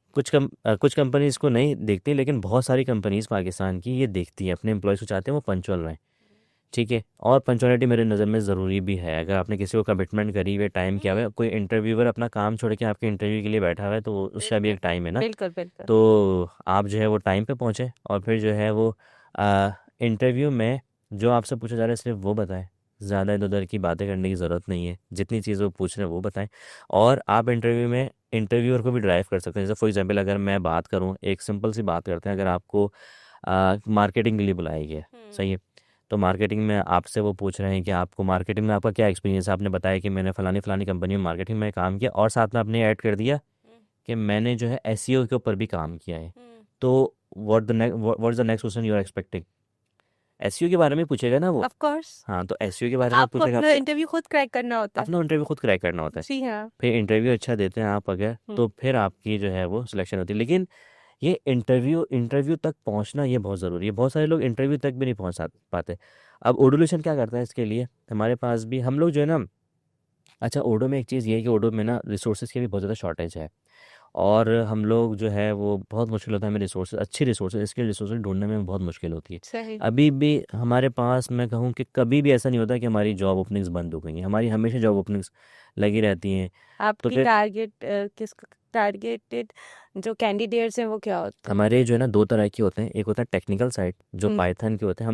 कुछ कंपनीज को नहीं देखती, लेकिन बहुत सारी कंपनीज पाकिस्तान की ये देखती हैं, अपने एम्प्लॉयज़ को चाहते हैं वो पंचुअल रहें। ठीक है, और पंचुअलिटी मेरे नज़र में ज़रूरी भी है। अगर आपने किसी को कमिटमेंट करी हुई, टाइम किया हुआ है, कोई इंटरव्यूअर अपना काम छोड़ के आपके इंटरव्यू के लिए बैठा हुआ है, तो उसका भी एक टाइम है ना। बिल्कुल बिल्कुल। तो आप जो है वो टाइम पे पहुँचे और फिर जो है वो इंटरव्यू में जो आपसे पूछा जा रहा है सिर्फ वो बताएं, ज़्यादा इधर उधर की बातें करने की ज़रूरत नहीं है, जितनी चीज़ वो पूछ रहे हैं वो बताएं। और आप इंटरव्यू में इंटरव्यूअर को भी ड्राइव कर सकते हैं। जैसे फॉर एग्जांपल अगर मैं बात करूं, एक सिंपल सी बात करते हैं, अगर आपको मार्केटिंग के लिए बुलाया गया है, सही है, तो मार्केटिंग में आपसे वो पूछ रहे हैं कि आपको मार्केटिंग में आपका क्या एक्सपीरियंस है। आपने बताया कि मैंने फ़लानी फ़लानी कंपनी में मार्केटिंग में काम किया, और साथ में आपने ऐड कर दिया कि मैंने जो है एसईओ के ऊपर भी काम किया है। तो what is the next question you are expecting? SEO के बारे में पूछेगा ना वो। Of course. हाँ, तो एसईओ के बारे में आपको पूछेगा अपना आपसे, इंटरव्यू खुद क्रैक करना होता है। अपना इंटरव्यू खुद क्रैक करना होता है। जी हाँ। फिर इंटरव्यू अच्छा देते हैं आप अगर, तो फिर आपकी जो है वो सिलेक्शन होती है। लेकिन ये इंटरव्यू तक पहुंचना ये बहुत ज़रूरी है। बहुत सारे लोग इंटरव्यू तक भी नहीं पहुंच पाते। अब ओडोल्यूशन क्या करता है इसके लिए, हमारे पास भी हम लोग जो है ना, अच्छा ओडो में एक चीज़ ये है कि ओडो में ना रिसोर्सेज की भी बहुत ज़्यादा शॉर्टेज है, और हम लोग जो है वो बहुत मुश्किल होता है हमें रिसोर्सेज, अच्छी रिसोर्सेज, इसके रिसोर्सेज ढूंढने में बहुत मुश्किल होती है। सही। अभी भी हमारे पास, मैं कहूँ कि कभी भी ऐसा नहीं होता कि हमारी जॉब ओपनिंग्स बंद हो गई हैं, हमारी हमेशा जॉब ओपनिंग्स लगी रहती हैं। तो आपकी फिर टारगेटेड जो कैंडिडेट्स हैं वो क्या होते हैं? हमारे जो है ना दो तरह के होते हैं, एक होता है टेक्निकल साइड जो हम्म। पाइथन के होते हैं।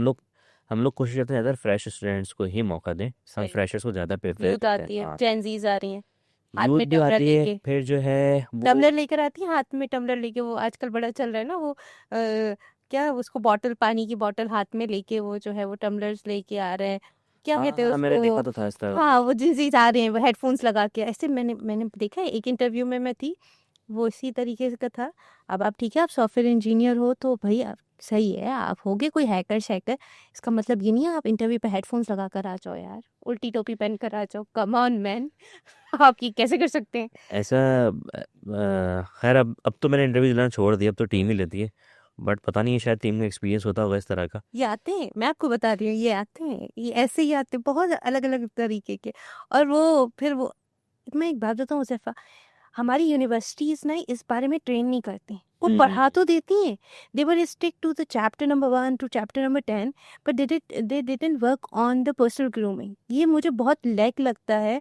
हम लोग कोशिश करते हैं ज़्यादा फ्रेश स्टूडेंट्स को ही मौका दें, हम सही। फ्रेशर्स को ज़्यादा प्रेफर यूथ करते हैं। आती है, हाँ, जेंजीज आ रही हैं, हाथ यूथ में भी टम्बलर आती है, लेके। फिर जो है वो टम्बलर लेकर आती है, हाथ में टम्बलर लेके, वो आजकल बड़ा चल रहा है ना वो क्या उसको बॉटल, पानी की बॉटल हाथ में लेके वो जो है वो टम्बलर्स लेके आ रहे हैं, क्या हाँ कहते हैं हाँ मैंने उसको? देखा तो था इस तरह। हाँ, वो जिनजीज आ रहे हैं, वो हेडफोन्स लगा के ऐसे। मैंने देखा है, एक इंटरव्यू में मैं थी, वो इसी तरीके का था। अब आप ठीक है, आप सॉफ्टवेयर इंजीनियर हो तो भाई आप सही है, आप होगे कोई हैकर शैकर, इसका मतलब ये नहीं है आप इंटरव्यू पे हेडफोन्स लगा कर आ जाओ यार, उल्टी टोपी पहन कर आ जाओ, कम ऑन मैन। आप ये कैसे कर सकते हैं? ऐसा खैर अब तो मैंने इंटरव्यू लेना छोड़ दिया, अब तो टीम ही लेती है, बट पता नहीं है, शायद टीम का एक्सपीरियंस होता होगा इस तरह का। ये आते हैं, मैं आपको बता रही हूँ, ये आते हैं, ये ऐसे ही आते हैं, बहुत अलग अलग तरीके के। और वो फिर वो, मैं एक बात बताऊँ उसेफा, हमारी यूनिवर्सिटीज ना इस बारे में ट्रेन नहीं करती। वो पढ़ा तो देती हैं, they were stick to the chapter number 1 to chapter number 10, but they didn't work on the personal grooming. ये मुझे बहुत लैक लगता है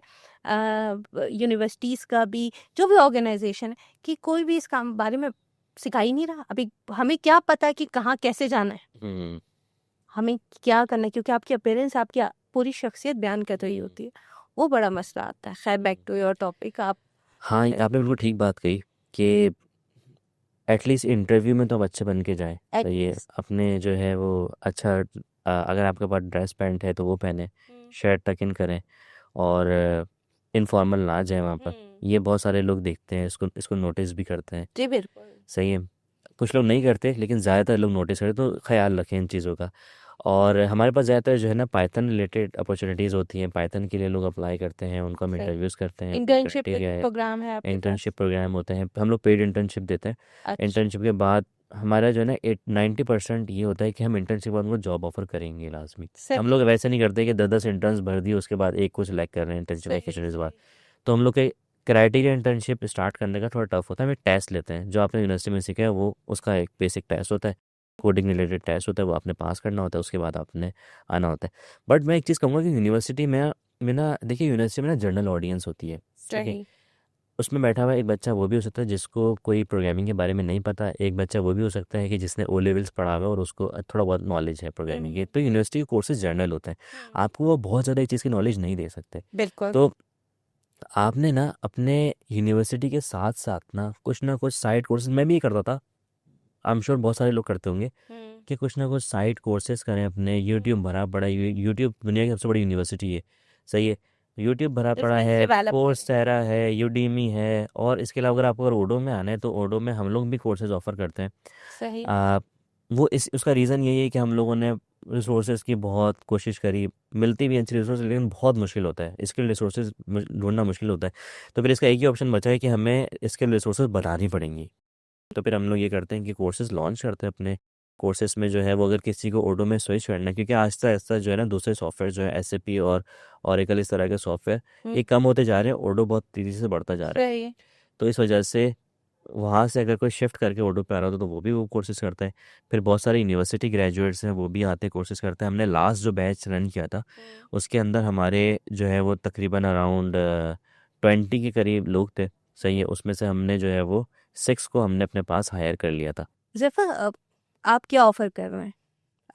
यूनिवर्सिटीज का भी, जो भी ऑर्गेनाइजेशन है, कि कोई भी इस काम बारे में सिखा ही नहीं रहा। अभी हमें क्या पता कि कहाँ कैसे जाना है, हम्म हमें क्या करना है, क्योंकि आपकी अपीयरेंस आपकी पूरी शख्सियत बयान कर रही होती है। वो बड़ा मसला आता है। खैर, बैक टू योर टॉपिक। आप हाँ, आपने बिल्कुल ठीक बात कही कि एटलीस्ट इंटरव्यू में तो हम अच्छे बन के जाएं। एट तो ये अपने जो है वो अच्छा, अगर आपके पास ड्रेस पैंट है तो वो पहने, शर्ट टक इन करें, और इनफॉर्मल ना जाए वहाँ पर। ये बहुत सारे लोग देखते हैं, इसको इसको नोटिस भी करते हैं। जी बिल्कुल। सही है, कुछ लोग नहीं करते लेकिन ज़्यादातर लोग नोटिस करते, तो ख्याल रखें इन चीज़ों का। और हमारे पास ज़्यादातर जो है ना पाइथन रिलेटेड अपॉर्चुनिटीज़ होती हैं, पाइथन के लिए लोग अप्लाई करते हैं, उनको हम सही। इंटरव्यूज़ करते हैं, इंटर्नशिप क्राइटेरिया है, प्रोग्राम है आपके पास? इंटर्नशिप प्रोग्राम होते हैं, हम लोग पेड इंटर्नशिप देते हैं। अच्छा। इंटर्नशिप के बाद हमारा जो है ना 90% ये होता है कि हम इंटर्नशिप के बाद उनको जॉब ऑफर करेंगे लाजमी। हम सही। लोग वैसे नहीं करते कि 10-10 इंटर्न्स भर दिए उसके बाद एक को सिलेक्ट कर रहे हैं इंटर्नशिप सही अपॉर्चुनिटीज़ के बाद। सही। तो हम लोग के क्राइटेरिया इंटर्नशिप स्टार्ट करने का थोड़ा टफ होता है, हमें टेस्ट लेते हैं, जो आपने यूनिवर्सिटी में सीखा है वो उसका एक बेसिक टेस्ट होता है, कोडिंग रिलेटेड टेस्ट होता है, वो आपने पास करना होता है, उसके बाद आपने आना होता है। बट मैं एक चीज़ कहूँगा कि यूनिवर्सिटी में ना, देखिए यूनिवर्सिटी में ना जनरल ऑडियंस होती है, ठीक है, सही। उसमें बैठा हुआ एक बच्चा वो भी हो सकता है जिसको कोई प्रोग्रामिंग के बारे में नहीं पता, एक बच्चा वो भी हो सकता है कि जिसने ओ लेवल्स पढ़ा हुआ है और उसको थोड़ा बहुत नॉलेज है प्रोग्रामिंग की। तो यूनिवर्सिटी के कोर्सेज जनरल होते हैं, आपको वो बहुत ज़्यादा एक चीज़ की नॉलेज नहीं दे सकते। बिल्कुल। तो आपने ना अपने यूनिवर्सिटी के साथ साथ ना कुछ साइड कोर्सेज, मैं भी ये करता था, आई एम श्योर बहुत सारे लोग करते होंगे, कि कुछ ना कुछ साइड कोर्सेज करें अपने। यूट्यूब भरा पड़ा है, यूट्यूब दुनिया की सबसे बड़ी यूनिवर्सिटी है, सही है, यूट्यूब भरा पड़ा स्किल्स है, डेवलप करें। कोर्सेरा है, यूडीमी है, और इसके अलावा अगर आपको अगर ओडो में आना है तो ओडो में हम लोग भी कोर्सेज ऑफर करते हैं। सही। आ, वो इस उसका रीज़न यही है कि हम लोगों ने रिसोर्सेज की बहुत कोशिश करी, मिलती भी हैं अच्छी रिसोर्स, लेकिन बहुत मुश्किल होता है, स्किल रिसोर्सेज ढूंढना मुश्किल होता है। तो फिर इसका एक ही ऑप्शन बचा है कि हमें स्किल रिसोर्सेज बनानी पड़ेंगी। तो फिर हम लोग ये करते हैं कि कोर्सेज लॉन्च करते हैं अपने। कोर्सेज में जो है वो अगर किसी को ओडो में स्विच करना है, क्योंकि आहिस्ता आहिस्ता जो है ना दूसरे सॉफ्टवेयर जो है एसएपी और ओरेकल, इस तरह के सॉफ्टवेयर हम्म। ये कम होते जा रहे हैं, ओडो बहुत तेज़ी से बढ़ता जा रहा है। सही है। तो इस वजह से वहाँ से अगर कोई शिफ्ट करके ओडो पे आ रहा हो तो वो भी वो कोर्सेज करता है। फिर बहुत सारे यूनिवर्सिटी ग्रेजुएट्स हैं वो भी आते हैं, कोर्सेज करते हैं। हमने लास्ट जो बैच रन किया था उसके अंदर हमारे जो है वो तकरीबन अराउंड 20 के करीब लोग थे, सही है, उसमें से हमने जो है वो 6 को हमने अपने पास हायर कर लिया था। जैफा, अब आप क्या ऑफर कर रहे हैं?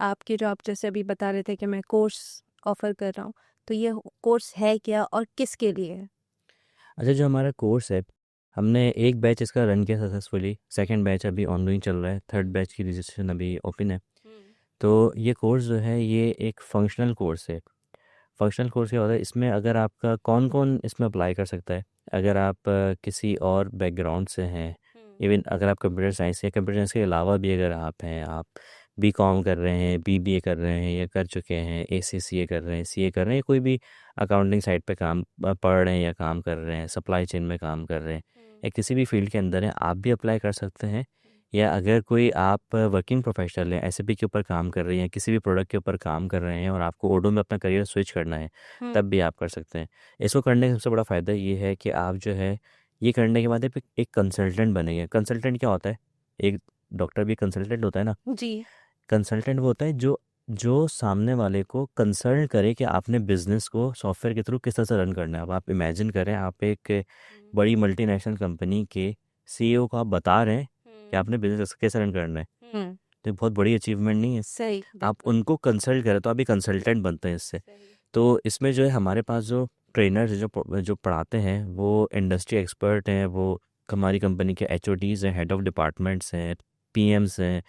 आपके जो आप जैसे अभी बता रहे थे कि मैं कोर्स ऑफर कर रहा हूँ, तो ये कोर्स है क्या और किसके लिए है? अच्छा, जो हमारा कोर्स है, हमने एक बैच इसका रन किया सक्सेसफुली, सेकंड बैच अभी ऑनगोइंग चल रहा है, थर्ड बैच की रजिस्ट्रेशन अभी ओपन है। तो ये कोर्स जो है ये एक फंक्शनल कोर्स है। फंक्शनल कोर्स क्या होता है, इसमें अगर आपका कौन कौन इसमें अप्लाई कर सकता है, अगर आप किसी और बैकग्राउंड से हैं, इवन अगर आप कंप्यूटर साइंस या कंप्यूटर साइंस के अलावा भी अगर आप हैं, आप बीकॉम कर रहे हैं, बीबीए कर रहे हैं या कर चुके हैं, एसीसीए कर रहे हैं, सीए कर रहे हैं, कोई भी अकाउंटिंग साइड पे काम पढ़ रहे हैं या काम कर रहे हैं, सप्लाई चेन में काम कर रहे हैं, या किसी भी फील्ड के अंदर हैं, आप भी अप्लाई कर सकते हैं या अगर कोई आप वर्किंग प्रोफेशनल हैं, एसएपी के ऊपर काम कर रही हैं, किसी भी प्रोडक्ट के ऊपर काम कर रहे हैं और आपको ओडो में अपना करियर स्विच करना है, तब भी आप कर सकते हैं। इसको करने का सबसे बड़ा फ़ायदा ये है कि आप जो है ये करने के बाद आप एक कंसल्टेंट बनेंगे। कंसल्टेंट क्या होता है? एक डॉक्टर भी कंसल्टेंट होता है ना। जी। कंसल्टेंट वो होता है जो जो सामने वाले को कंसल्ट करे कि आपने बिजनेस को सॉफ्टवेयर के थ्रू किस तरह से रन करना है। अब आप इमेजिन करें, आप एक बड़ी मल्टीनेशनल कंपनी के सीईओ को आप बता रहे हैं कि आपने बिजनेस कैसे रन करना है, हम्म। तो ये बहुत बड़ी अचीवमेंट नहीं है? सही, आप बिल्कुल उनको कंसल्ट करें तो आप भी कंसल्टेंट बनते हैं इससे। सही। तो इसमें जो है हमारे पास जो ट्रेनर्स जो पढ़ाते हैं वो इंडस्ट्री एक्सपर्ट हैं, वो हमारी कंपनी के एचओडीज़ हैं, हेड ऑफ डिपार्टमेंट्स हैं, पीएम्स हैं,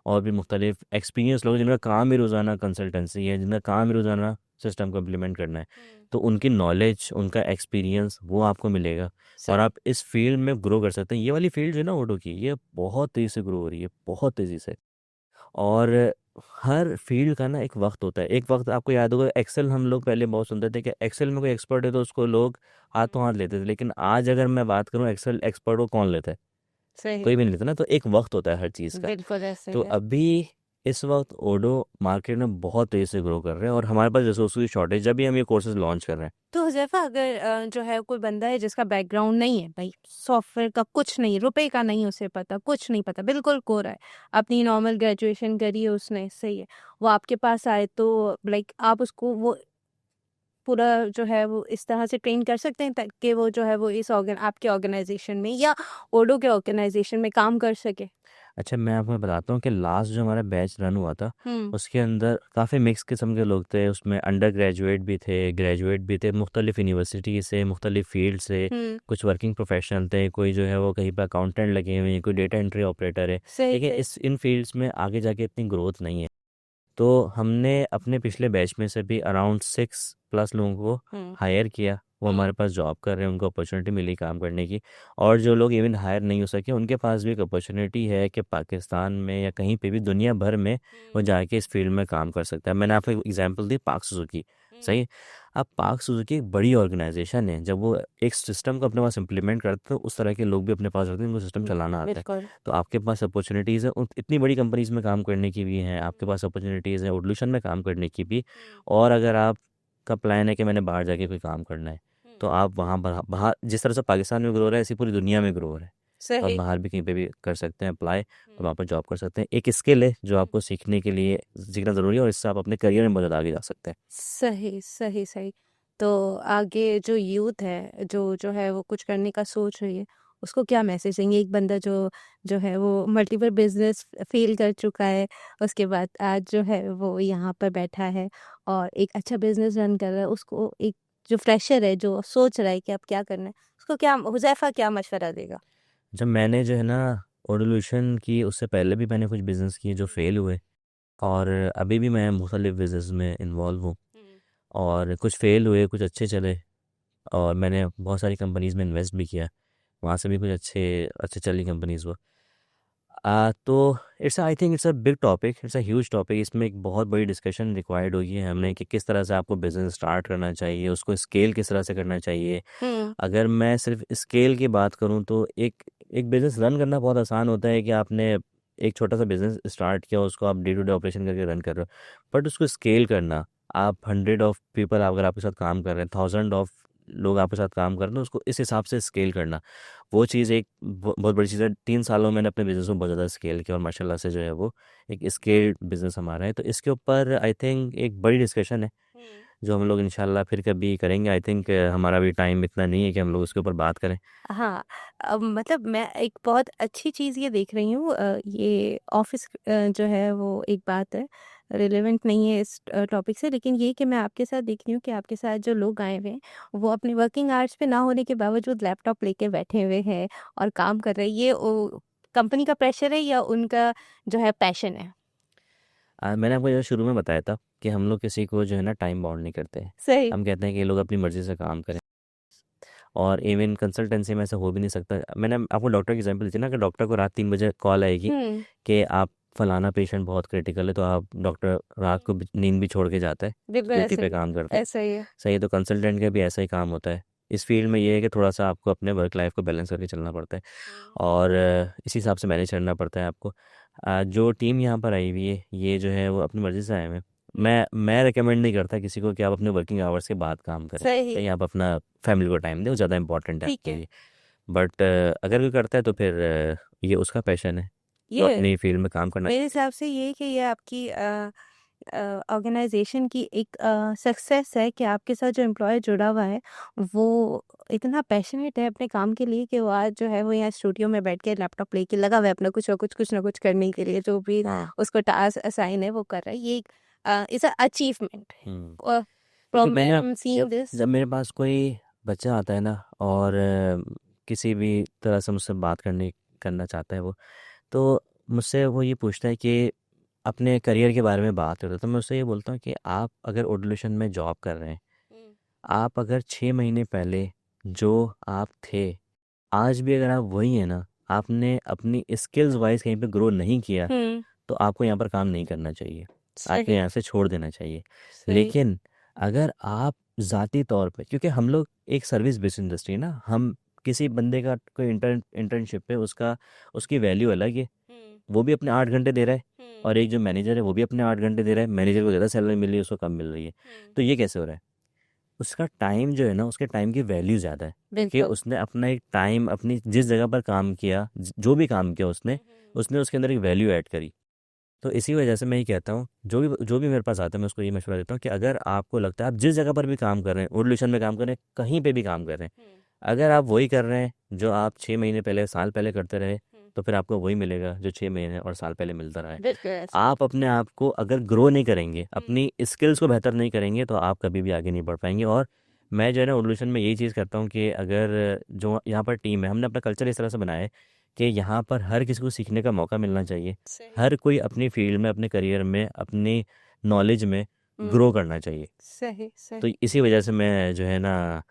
और भी मुख्तलिफ एक्सपीरियंस लोग जिनका काम ही रोज़ाना कंसल्टेंसी है, जिनका काम ही रोज़ाना सिस्टम को इम्प्लीमेंट करना है। तो उनकी नॉलेज, उनका एक्सपीरियंस वो आपको मिलेगा और आप इस फील्ड में ग्रो कर सकते हैं। ये वाली फील्ड जो है ना ओडो की, ये बहुत तेज़ी से ग्रो हो रही है, बहुत तेज़ी से। और हर फील्ड का ना एक वक्त होता है। एक वक्त आपको याद होगा, एक्सेल हम लोग पहले बहुत सुनते थे कि एक्सेल में कोई एक्सपर्ट है तो उसको लोग हाथों हाथ लेते थे, लेकिन आज अगर मैं बात करूं एक्सेल एक्सपर्ट को कौन लेता है? सही, कोई भी नहीं लेता ना। तो एक वक्त होता है हर चीज़ का। बिल्कुल ऐसे तो है। अभी इस वक्त ओडो मार्केट में बहुत तेज़ी से ग्रो कर रहे हैं और हमारे पास रिसोर्स की शॉर्टेज, जब भी हम ये कोर्सेज लॉन्च कर रहे हैं। तो हुज़ैफ़ा, अगर जो है कोई बंदा है जिसका बैकग्राउंड नहीं है भाई, सॉफ्टवेयर का कुछ नहीं, रुपए का नहीं उसे पता, कुछ नहीं पता, बिल्कुल कोरा है, अपनी नॉर्मल ग्रेजुएशन करी है उसने, सही है, वो आपके पास आए तो लाइक आप उसको वो पूरा जो है वो इस तरह से ट्रेन कर सकते हैं ताकि वो जो है वो इस आपके ऑर्गेनाइजेशन में या ओडो के ऑर्गेनाइजेशन में काम कर सके? अच्छा, मैं आपको बताता हूँ कि लास्ट जो हमारा बैच रन हुआ था, हुँ, उसके अंदर काफ़ी मिक्स किस्म के लोग थे। उसमें अंडर ग्रेजुएट भी थे, ग्रेजुएट भी थे, मुख्तलिफ यूनिवर्सिटी से, मुख्तलिफ फील्ड से। हुँ, कुछ वर्किंग प्रोफेशनल थे, कोई जो है वो कहीं पर अकाउंटेंट लगे हुए हैं, कोई डेटा एंट्री ऑपरेटर है। सही, लेकिन सही। इस इन फील्ड्स में आगे जाके इतनी ग्रोथ नहीं है। तो हमने अपने पिछले बैच में से भी अराउंड 6+ लोगों को हुँ, हायर किया। वो हमारे पास जॉब कर रहे हैं, उनको अपॉर्चुनिटी मिली काम करने की। और जो लोग इवन हायर नहीं हो सके, उनके पास भी एक अपॉर्चुनिटी है कि पाकिस्तान में या कहीं पे भी दुनिया भर में वो जाके इस फील्ड में काम कर सकता है। मैंने आपको एग्जांपल दी पार्क सुजुकी, सही है? अब पार्क सुजुकी एक बड़ी ऑर्गेनाइजेशन है, जब वो एक सिस्टम को अपने पास इम्प्लीमेंट करते हैं तो उस तरह के लोग भी अपने पास रखते हैं जिनको सिस्टम चलाना आता है। बिल्कुल। तो आपके पास अपॉर्चुनिटीज़ है इतनी बड़ी कंपनीज में काम करने की भी हैं, आपके पास अपॉर्चुनिटीज़ है एवोल्यूशन में काम करने की भी। और अगर आपका प्लान है कि मैंने बाहर जाके कोई काम करना है, तो आप वहाँ बाहर जिस तरह से पाकिस्तान में ग्रो हो रहा है, ऐसी पूरी दुनिया में ग्रो हो रहा है। तो आप सही। बाहर भी कहीं पे भी कर सकते हैं अप्लाई, तो वहाँ पर जॉब कर सकते हैं। एक स्किल है जो आपको सीखने के लिए सीखना ज़रूरी है और इससे आप अपने करियर में बहुत ज़्यादा आगे जा सकते हैं। सही, सही, सही। तो आगे जो यूथ है, जो है वो कुछ करने का सोच रही है, उसको क्या मैसेज देंगे? एक बंदा जो है वो मल्टीपल बिज़नेस फ़ेल कर चुका है, उसके बाद आज जो है वो यहाँ पर बैठा है और एक अच्छा बिज़नेस रन कर रहा है, उसको एक जो फ्रेशर है, जो सोच रहा है कि अब क्या करना है, उसको क्या हुज़ैफ़ा क्या मशवरा देगा? जब मैंने जो है ना एवोल्यूशन की, उससे पहले भी मैंने कुछ बिज़नेस किए जो फेल हुए, और अभी भी मैं मुख्तलिफ बिज़नेस में इन्वॉल्व हूँ। और कुछ फेल हुए, कुछ अच्छे चले, और मैंने बहुत सारी कंपनीज़ में इन्वेस्ट भी किया, वहाँ से भी कुछ अच्छे अच्छे चली कंपनीज़ वो। तो it's I think it's a big topic, it's a huge topic. इसमें एक बहुत बड़ी डिस्कशन रिक्वायर्ड होगी हमने कि किस तरह से आपको बिज़नेस स्टार्ट करना चाहिए, उसको स्केल किस तरह से करना चाहिए। हुँ, अगर मैं सिर्फ स्केल की बात करूँ तो एक एक बिज़नेस रन करना बहुत आसान होता है कि आपने एक छोटा सा बिज़नेस स्टार्ट किया, उसको आप डे टू डे ऑपरेशन करके रन कर रहे हो। बट उसको स्केल करना, आप 100 ऑफ पीपल अगर आपके साथ काम कर रहे हैं, 1000 ऑफ लोग आपके साथ काम कर रहे हैं, तो उसको इस हिसाब से स्केल करना, वो चीज़ एक बहुत बड़ी चीज़ है। 3 सालों में मैंने अपने बिज़नेस को बहुत ज़्यादा स्केल किया और माशाल्लाह से जो है वो एक स्केल्ड बिज़नेस हमारा है। तो इसके ऊपर आई थिंक एक बड़ी डिस्कशन है जो हम लोग इंशाल्लाह फिर कभी करेंगे। आई थिंक हमारा भी टाइम इतना नहीं है कि हम लोग उसके ऊपर बात करें। हाँ, मतलब मैं एक बहुत अच्छी चीज़ ये देख रही हूँ, ये ऑफ़िस जो है वो एक बात है, रिलेवेंट नहीं है इस टॉपिक से, लेकिन ये कि मैं आपके साथ देख रही हूँ कि आपके साथ जो लोग आए हुए हैं, वो अपने वर्किंग आवर्स पे ना होने के बावजूद लैपटॉप लेके बैठे हुए हैं और काम कर रहे हैं। ये ओ कंपनी का प्रेशर है या उनका जो है पैशन है? मैंने आपको जो शुरू में बताया था कि हम लोग किसी को जो है ना टाइम बाउंड नहीं करते। सही। हम कहते हैं कि ये लोग अपनी मर्ज़ी से काम करें, और इवन कंसल्टेंसी में ऐसा हो भी नहीं सकता। मैंने आपको डॉक्टर की एग्जांपल दी थी ना कि डॉक्टर को रात 3 बजे कॉल आएगी हुँ, कि आप फलाना पेशेंट बहुत क्रिटिकल है, तो आप डॉक्टर रात को नींद भी छोड़ के जाता है, बिल्कुल ड्यूटी ऐसे पे ही काम करता है। ऐसा ही है। सही है, तो कंसल्टेंट का भी ऐसा ही काम होता है। इस फील्ड में ये है कि थोड़ा सा आपको अपने वर्क लाइफ को बैलेंस करके चलना पड़ता है और इसी हिसाब से मैनेज करना पड़ता है आपको। जो टीम यहाँ पर आई हुई है ये जो है वो अपनी मर्ज़ी से आए हुए हैं। मैं रिकमेंड नहीं करता किसी को कि आप अपने वर्किंग आवर्स के बाद काम करें, सही। कहीं आप अपना फैमिली को टाइम दें, वो ज़्यादा इंपॉर्टेंट है ठीक आपके है। लिए। बट अगर कोई करता है तो फिर ये उसका पैशन है, तो ये अपनी फील्ड में काम करना मेरे हिसाब से ये कि ये आपकी ऑर्गेनाइजेशन की एक सक्सेस है कि आपके साथ जो एम्प्लॉय जुड़ा हुआ है वो इतना पैशनेट है अपने काम के लिए कि वो आज जो है वो यहाँ स्टूडियो में बैठ के लैपटॉप लेके लगा हुआ है अपना कुछ ना कुछ करने के लिए, जो भी हाँ। उसको टास्क असाइन है वो कर रहा है। ये इज अ अचीवमेंट क्योंकि फ्रॉम मैंने सीइंग दिस। जब मेरे पास कोई बच्चा आता है ना और किसी भी तरह से मुझसे बात करना चाहता है वो, तो मुझसे वो ये पूछता है कि अपने करियर के बारे में बात करते हैं, तो मैं उससे ये बोलता हूँ कि आप अगर ऑडिशन में जॉब कर रहे हैं, आप अगर 6 महीने पहले जो आप थे, आज भी अगर आप वही हैं ना, आपने अपनी स्किल्स वाइज कहीं पे ग्रो नहीं किया, तो आपको यहाँ पर काम नहीं करना चाहिए, आपको सही यहाँ से छोड़ देना चाहिए। सही। लेकिन अगर आप ज़ाती तौर पे, क्योंकि हम लोग एक सर्विस बेस्ड इंडस्ट्री ना, हम किसी बंदे का कोई इंटर्नशिप पे उसका उसकी वैल्यू अलग है, वो भी अपने 8 घंटे दे रहा है और एक जो मैनेजर है वो भी अपने 8 घंटे दे रहा है, मैनेजर को ज़्यादा सैलरी मिल रही है, उसको कम मिल रही है। तो ये कैसे हो रहा है? उसका टाइम जो है ना, उसके टाइम की वैल्यू ज़्यादा है कि बिल्कुल। उसने अपना एक टाइम अपनी जिस जगह पर काम किया, जो भी काम किया उसने उसने उसके अंदर एक वैल्यू ऐड करी। तो इसी वजह से मैं ये कहता हूँ, जो भी मेरे पास आता है मैं उसको ये मशवरा देता हूँ कि अगर आपको लगता है आप जिस जगह पर भी काम कर रहे हैं, वोल्यूशन में काम कर रहे हैं, कहीं पे भी काम कर रहे हैं, अगर आप वही कर रहे हैं जो आप 6 महीने पहले साल पहले करते रहे, तो फिर आपको वही मिलेगा जो 6 महीने और साल पहले मिलता रहा है। बिल्कुल ऐसा। आप अपने आप को अगर ग्रो नहीं करेंगे, अपनी स्किल्स को बेहतर नहीं करेंगे, तो आप कभी भी आगे नहीं बढ़ पाएंगे। और मैं जो है ना वोल्यूशन में यही चीज़ करता हूँ कि अगर जो यहाँ पर टीम है, हमने अपना कल्चर इस तरह से बनाया है कि यहाँ पर हर किसी को सीखने का मौका मिलना चाहिए, सही हर कोई अपनी फील्ड में, अपने करियर में, अपनी नॉलेज में हम्म, ग्रो करना चाहिए। सही तो सही इसी वजह से मैं जो है ना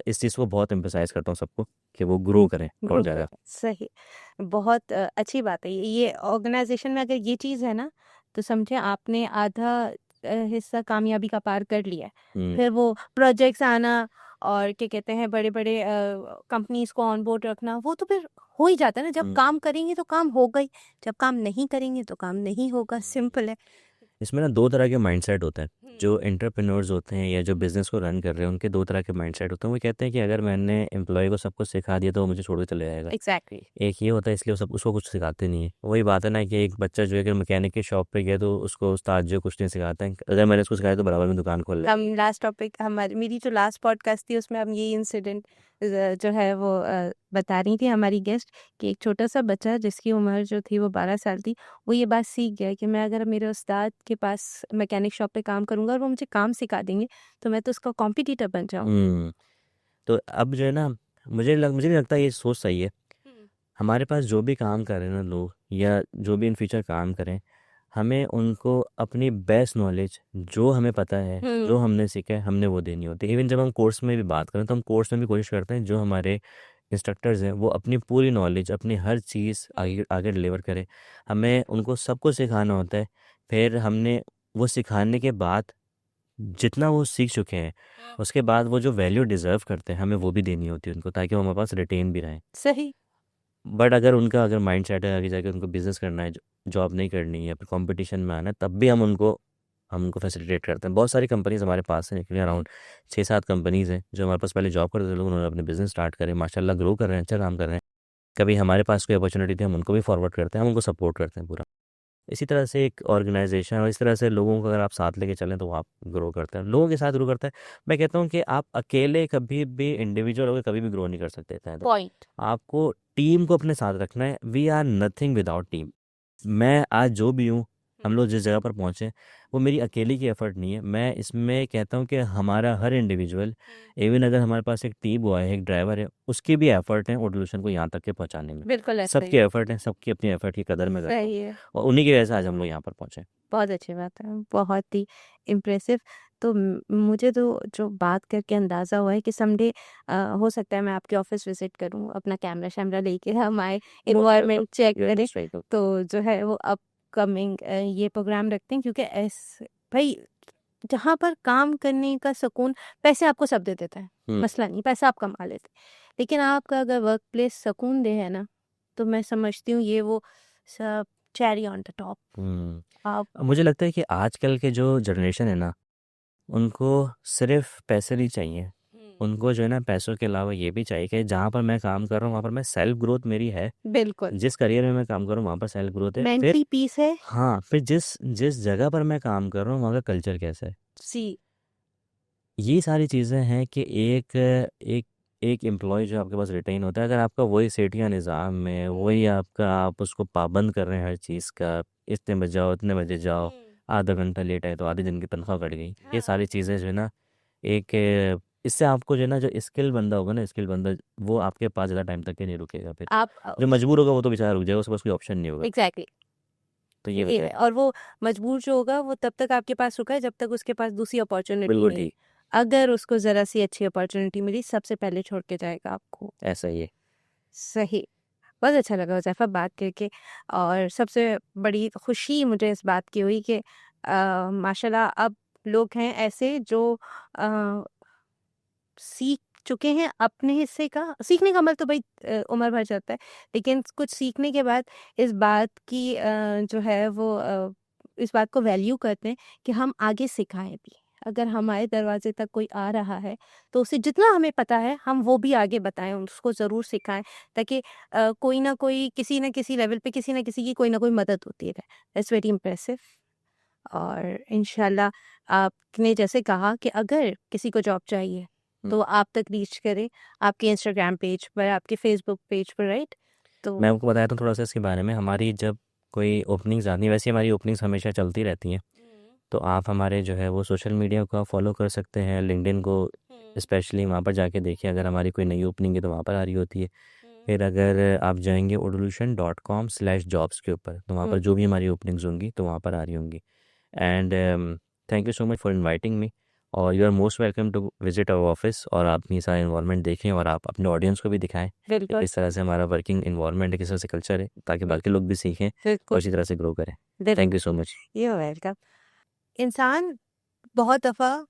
इस चीज़ को बहुत एम्फसाइज करता हूँ सबको कि वो ग्रो करें और ग्रुप ज़्यादा। सही। बहुत अच्छी बात है ये ऑर्गेनाइजेशन में अगर ये चीज़ है ना, तो समझे आपने आधा हिस्सा कामयाबी का पार कर लिया है। हम्म, फिर वो प्रोजेक्ट्स आना और क्या कहते हैं बड़े बड़े कंपनीज को ऑन बोर्ड रखना, वो तो फिर हो ही जाता है ना। जब हम्म। काम करेंगे तो काम होगा ही, जब काम नहीं करेंगे तो काम नहीं होगा, सिंपल है। इसमें ना दो तरह के माइंडसेट होते हैं। जो एंटरप्रेन्योर्स होते हैं या जो बिजनेस को रन कर रहे हैं, उनके दो तरह के माइंडसेट होते हैं। वो कहते हैं कि अगर मैंने एम्प्लॉय को सब कुछ सिखा दिया तो वो मुझे छोड़ के चले जाएगा। एग्जैक्टली। एक ये होता है, इसलिए वो सब उसको कुछ सिखाते नहीं है। वही बात है ना कि एक बच्चा जो है अगर मैकेनिक की शॉप पे गया तो उसको उस्ताद जो कुछ नहीं सिखाता है, अगर मैंने उसको सिखाया तो बराबर में दुकान खोल ले। हम लास्ट टॉपिक हमारी मेरी जो लास्ट पॉडकास्ट थी उसमें हम ये इंसिडेंट जो है वो बता रही थी हमारी गेस्ट, कि एक छोटा सा बच्चा जिसकी उम्र जो थी वो 12 साल थी, वो ये बात सीख गया कि मैं अगर मेरे उस्ताद के पास मैकेनिक शॉप पे काम करूंगा और वो मुझे काम सिखा देंगे तो मैं तो उसका कॉम्पिटिटर बन जाऊंगा। हम्म। तो अब जो है ना, मुझे नहीं लगता ये सोच सही है। हमारे पास जो भी काम कर रहे हैं ना लोग, या जो भी इन फ्यूचर काम करें, हमें उनको अपनी बेस्ट नॉलेज जो हमें पता है, जो हमने सीखा है, हमने वो देनी होती है। इवन जब हम कोर्स में भी बात करें तो हम कोर्स में भी कोशिश करते हैं जो हमारे इंस्ट्रक्टर्स हैं वो अपनी पूरी नॉलेज, अपनी हर चीज़ आगे आगे डिलीवर करें। हमें उनको सब कुछ सिखाना होता है। फिर हमने वो सिखाने के बाद जितना वो सीख चुके हैं, उसके बाद वो जो वैल्यू डिज़र्व करते हैं, हमें वो भी देनी होती है उनको, ताकि वो हमारे पास रिटेन भी रहें। सही। बट अगर माइंड सेट है आगे जाके उनको बिजनेस करना है, जॉब नहीं करनी है, या फिर कंपटीशन में आना है, तब भी हम उनको फैसिलिटेट करते हैं। बहुत सारी कंपनीज हमारे पास है, निकली अराउंड 6-7 कंपनीज हैं जो हमारे पास पहले जॉब करते थे लोग, उन्होंने अपने बिजनेस स्टार्ट करे, माशाल्लाह ग्रो कर रहे हैं, अच्छा काम कर रहे हैं। कभी हमारे पास कोई अपॉर्चुनिटी थी हम उनको भी फॉरवर्ड करते हैं, हम उनको सपोर्ट करते हैं पूरा। इसी तरह से एक ऑर्गेनाइजेशन और इस तरह से लोगों को अगर आप साथ लेके चलें तो आप ग्रो करते हैं, लोगों के साथ ग्रो करते हैं। मैं कहता हूँ कि आप अकेले कभी भी इंडिविजुअल होकर कभी भी ग्रो नहीं कर सकते थे। तो पॉइंट। आपको टीम को अपने साथ रखना है। We are nothing without team. मैं आज जो भी हूँ, हम लोग जिस जगह पर पहुँचे, वो मेरी अकेले की एफर्ट नहीं है। मैं इसमें कहता हूँ कि हमारा हर इंडिविजुअल, इवन अगर हमारे पास एक टीम बॉय है, एक ड्राइवर है, उसकी भी एफर्ट है ऑटोल्यूशन को यहाँ तक के पहुँचाने में। बिल्कुल ऐसा सबकी ही। एफर्ट है, सबकी अपनी एफर्ट की कदर में करता हूँ, सही है। और उन्हीं की वजह से आज हम लोग यहाँ पर पहुँचे। बहुत अच्छी बात है, बहुत ही इम्प्रेसिव। तो मुझे तो जो बात करके अंदाज़ा हुआ है कि समडे हो सकता है मैं आपके ऑफिस विजिट करूं, अपना कैमरा शैमरा लेके हम आए, इन्वायरमेंट चेक करें। तो जो है वो अपकमिंग ये प्रोग्राम रखते हैं, क्योंकि भाई जहाँ पर काम करने का सुकून, पैसे आपको सब दे देते हैं, मसला नहीं, पैसा आप कमा लेते। लेकिन आपका अगर वर्क प्लेस सुकून दे है ना, तो मैं समझती हूँ ये वो सब चेरी ऑन द टॉप। आप मुझे लगता है कि आजकल के जो जनरेशन है ना, उनको सिर्फ पैसे नहीं चाहिए, उनको जो है ना पैसों के अलावा ये भी चाहिए कि जहाँ पर मैं काम कर रहा हूँ वहाँ पर मैं सेल्फ ग्रोथ मेरी है, बिल्कुल जिस करियर में मैं काम कर रहा हूँ वहाँ पर सेल्फ ग्रोथ है। फिर मेंटली पीस है। हाँ, फिर जिस जिस जगह पर मैं काम कर रहा हूँ वहाँ का कल्चर कैसा है, सी ये सारी चीज़ें हैं कि एक एक एक एम्प्लॉय जो आपके पास रिटेन होता है, अगर आपका वही सेठिया निज़ाम में वही आपका, आप उसको पाबंद कर रहे हैं हर चीज़ का, इतने बजे जाओ इतने बजे जाओ, आधा घंटा लेट आए तो आधे दिन की तनख्वाह कट गई, ये सारी चीज़ें जो है ना, एक इससे आपको जो है ना, जो स्किल बंदा होगा ना, स्किल बंदा वो आपके पास ज़्यादा टाइम तक के नहीं रुकेगा। फिर आप जो मजबूर होगा वो तो बेचारा रुक जाएगा, उसके पास कोई ऑप्शन नहीं होगा। एग्जैक्टली तो ये वजह है। और वो मजबूर जो होगा वो तब तक आपके पास रुका है जब तक उसके पास दूसरी अपॉर्चुनिटी बिल्कुल नहीं। ठीक, अगर उसको ज़रा सी अच्छी अपॉर्चुनिटी मिली, सबसे पहले छोड़ के जाएगा आपको। ऐसा ही है। सही। बहुत अच्छा लगा हुज़ैफ़ा बात करके, और सबसे बड़ी खुशी मुझे इस बात की हुई कि माशाल्लाह अब लोग हैं ऐसे जो अ, सीख चुके हैं अपने हिस्से का। सीखने का अमल तो भाई उम्र भर चलता है, लेकिन कुछ सीखने के बाद इस बात की जो है वो इस बात को वैल्यू करते हैं कि हम आगे सिखाएं भी। अगर हमारे दरवाजे तक कोई आ रहा है तो उसे जितना हमें पता है हम वो भी आगे बताएं, उसको ज़रूर सिखाएं, ताकि कोई ना कोई किसी न किसी लेवल पे किसी न किसी की कोई ना कोई मदद होती रहे। That's very impressive. और इंशाल्लाह आपने जैसे कहा कि अगर किसी को जॉब चाहिए तो आप तक रीच करे, आपके इंस्टाग्राम पेज पर, आपके फेसबुक पेज पर, राइट? तो मैं आपको बताया था थोड़ा सा इसके बारे में। हमारी जब कोई ओपनिंग्स आती हैं, वैसे हमारी ओपनिंग्स हमेशा चलती रहती हैं, तो आप हमारे जो है वो सोशल मीडिया को फॉलो कर सकते हैं, लिंक्डइन को स्पेशली, वहाँ पर जाके देखिए अगर हमारी कोई नई ओपनिंग है तो वहाँ पर आ रही होती है। फिर अगर आप जाएंगे odolution.com/jobs के ऊपर, तो वहाँ पर जो भी हमारी ओपनिंग्स होंगी तो वहाँ पर आ रही होंगी। And thank you so much for inviting me, और you are most welcome to visit our office, और आप ये सारा इन्वायरमेंट देखें और आप अपने ऑडियंस को भी दिखाएं कि बिल्कुल किस तरह से हमारा वर्किंग इन्वायरमेंट है, किस तरह से कल्चर है, ताकि बाकी लोग भी सीखें और बिल्कुल इसी तरह से ग्रो करें। बिल्कुल थैंक यू सो मच। ये वेलकम। इंसान बहुत दफ़ा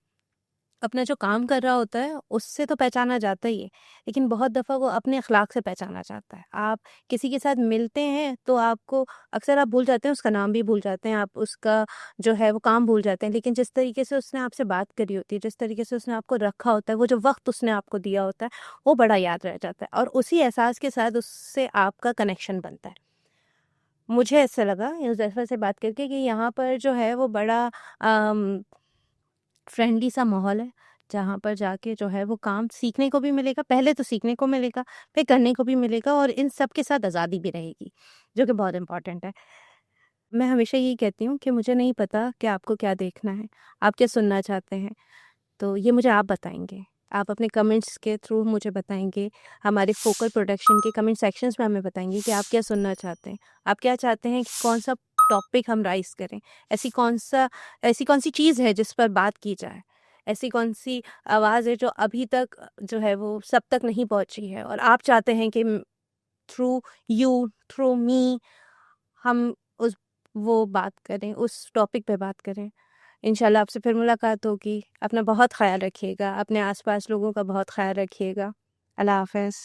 अपना जो काम कर रहा होता है उससे तो पहचाना जाता ही है, लेकिन बहुत दफ़ा वो अपने अखलाक से पहचाना जाता है। आप किसी के साथ मिलते हैं तो आपको अक्सर आप भूल जाते हैं, उसका नाम भी भूल जाते हैं, आप उसका जो है वो काम भूल जाते हैं, लेकिन जिस तरीके से उसने आपसे बात करी होती है, जिस तरीके से उसने आपको रखा होता है, वो जो वक्त उसने आपको दिया होता है, वो बड़ा याद रह जाता है, और उसी एहसास के साथ उससे आपका कनेक्शन बनता है। मुझे ऐसा लगा यूज़ैफ़ा से बात करके कि यहाँ पर जो है वो बड़ा फ्रेंडली सा माहौल है, जहाँ पर जाके जो है वो काम सीखने को भी मिलेगा, पहले तो सीखने को मिलेगा, फिर करने को भी मिलेगा, और इन सब के साथ आज़ादी भी रहेगी, जो कि बहुत इम्पोर्टेंट है। मैं हमेशा यही कहती हूँ कि मुझे नहीं पता कि आपको क्या देखना है, आप क्या सुनना चाहते हैं, तो ये मुझे आप बताएँगे। आप अपने कमेंट्स के थ्रू मुझे बताएँगे, हमारे फोकल प्रोडक्शन के कमेंट सेक्शंस में हमें बताएँगे कि आप क्या सुनना चाहते हैं। आप क्या चाहते हैं कि कौन-सा टॉपिक हम राइज़ करें? ऐसी कौन-सी चीज़ है जिस पर बात की जाए? ऐसी कौन-सी आवाज़ है जो अभी तक जो है वो सब तक नहीं पहुँची है, और आप चाहते हैं कि थ्रू यू, थ्रू मी हम उस वो बात करें, उस टॉपिक पे बात करें। इंशाल्लाह आपसे फिर मुलाकात होगी। अपना बहुत ख़्याल रखिएगा, अपने आस-पास लोगों का बहुत ख़्याल रखिएगा। अल्लाह हाफ़िज़।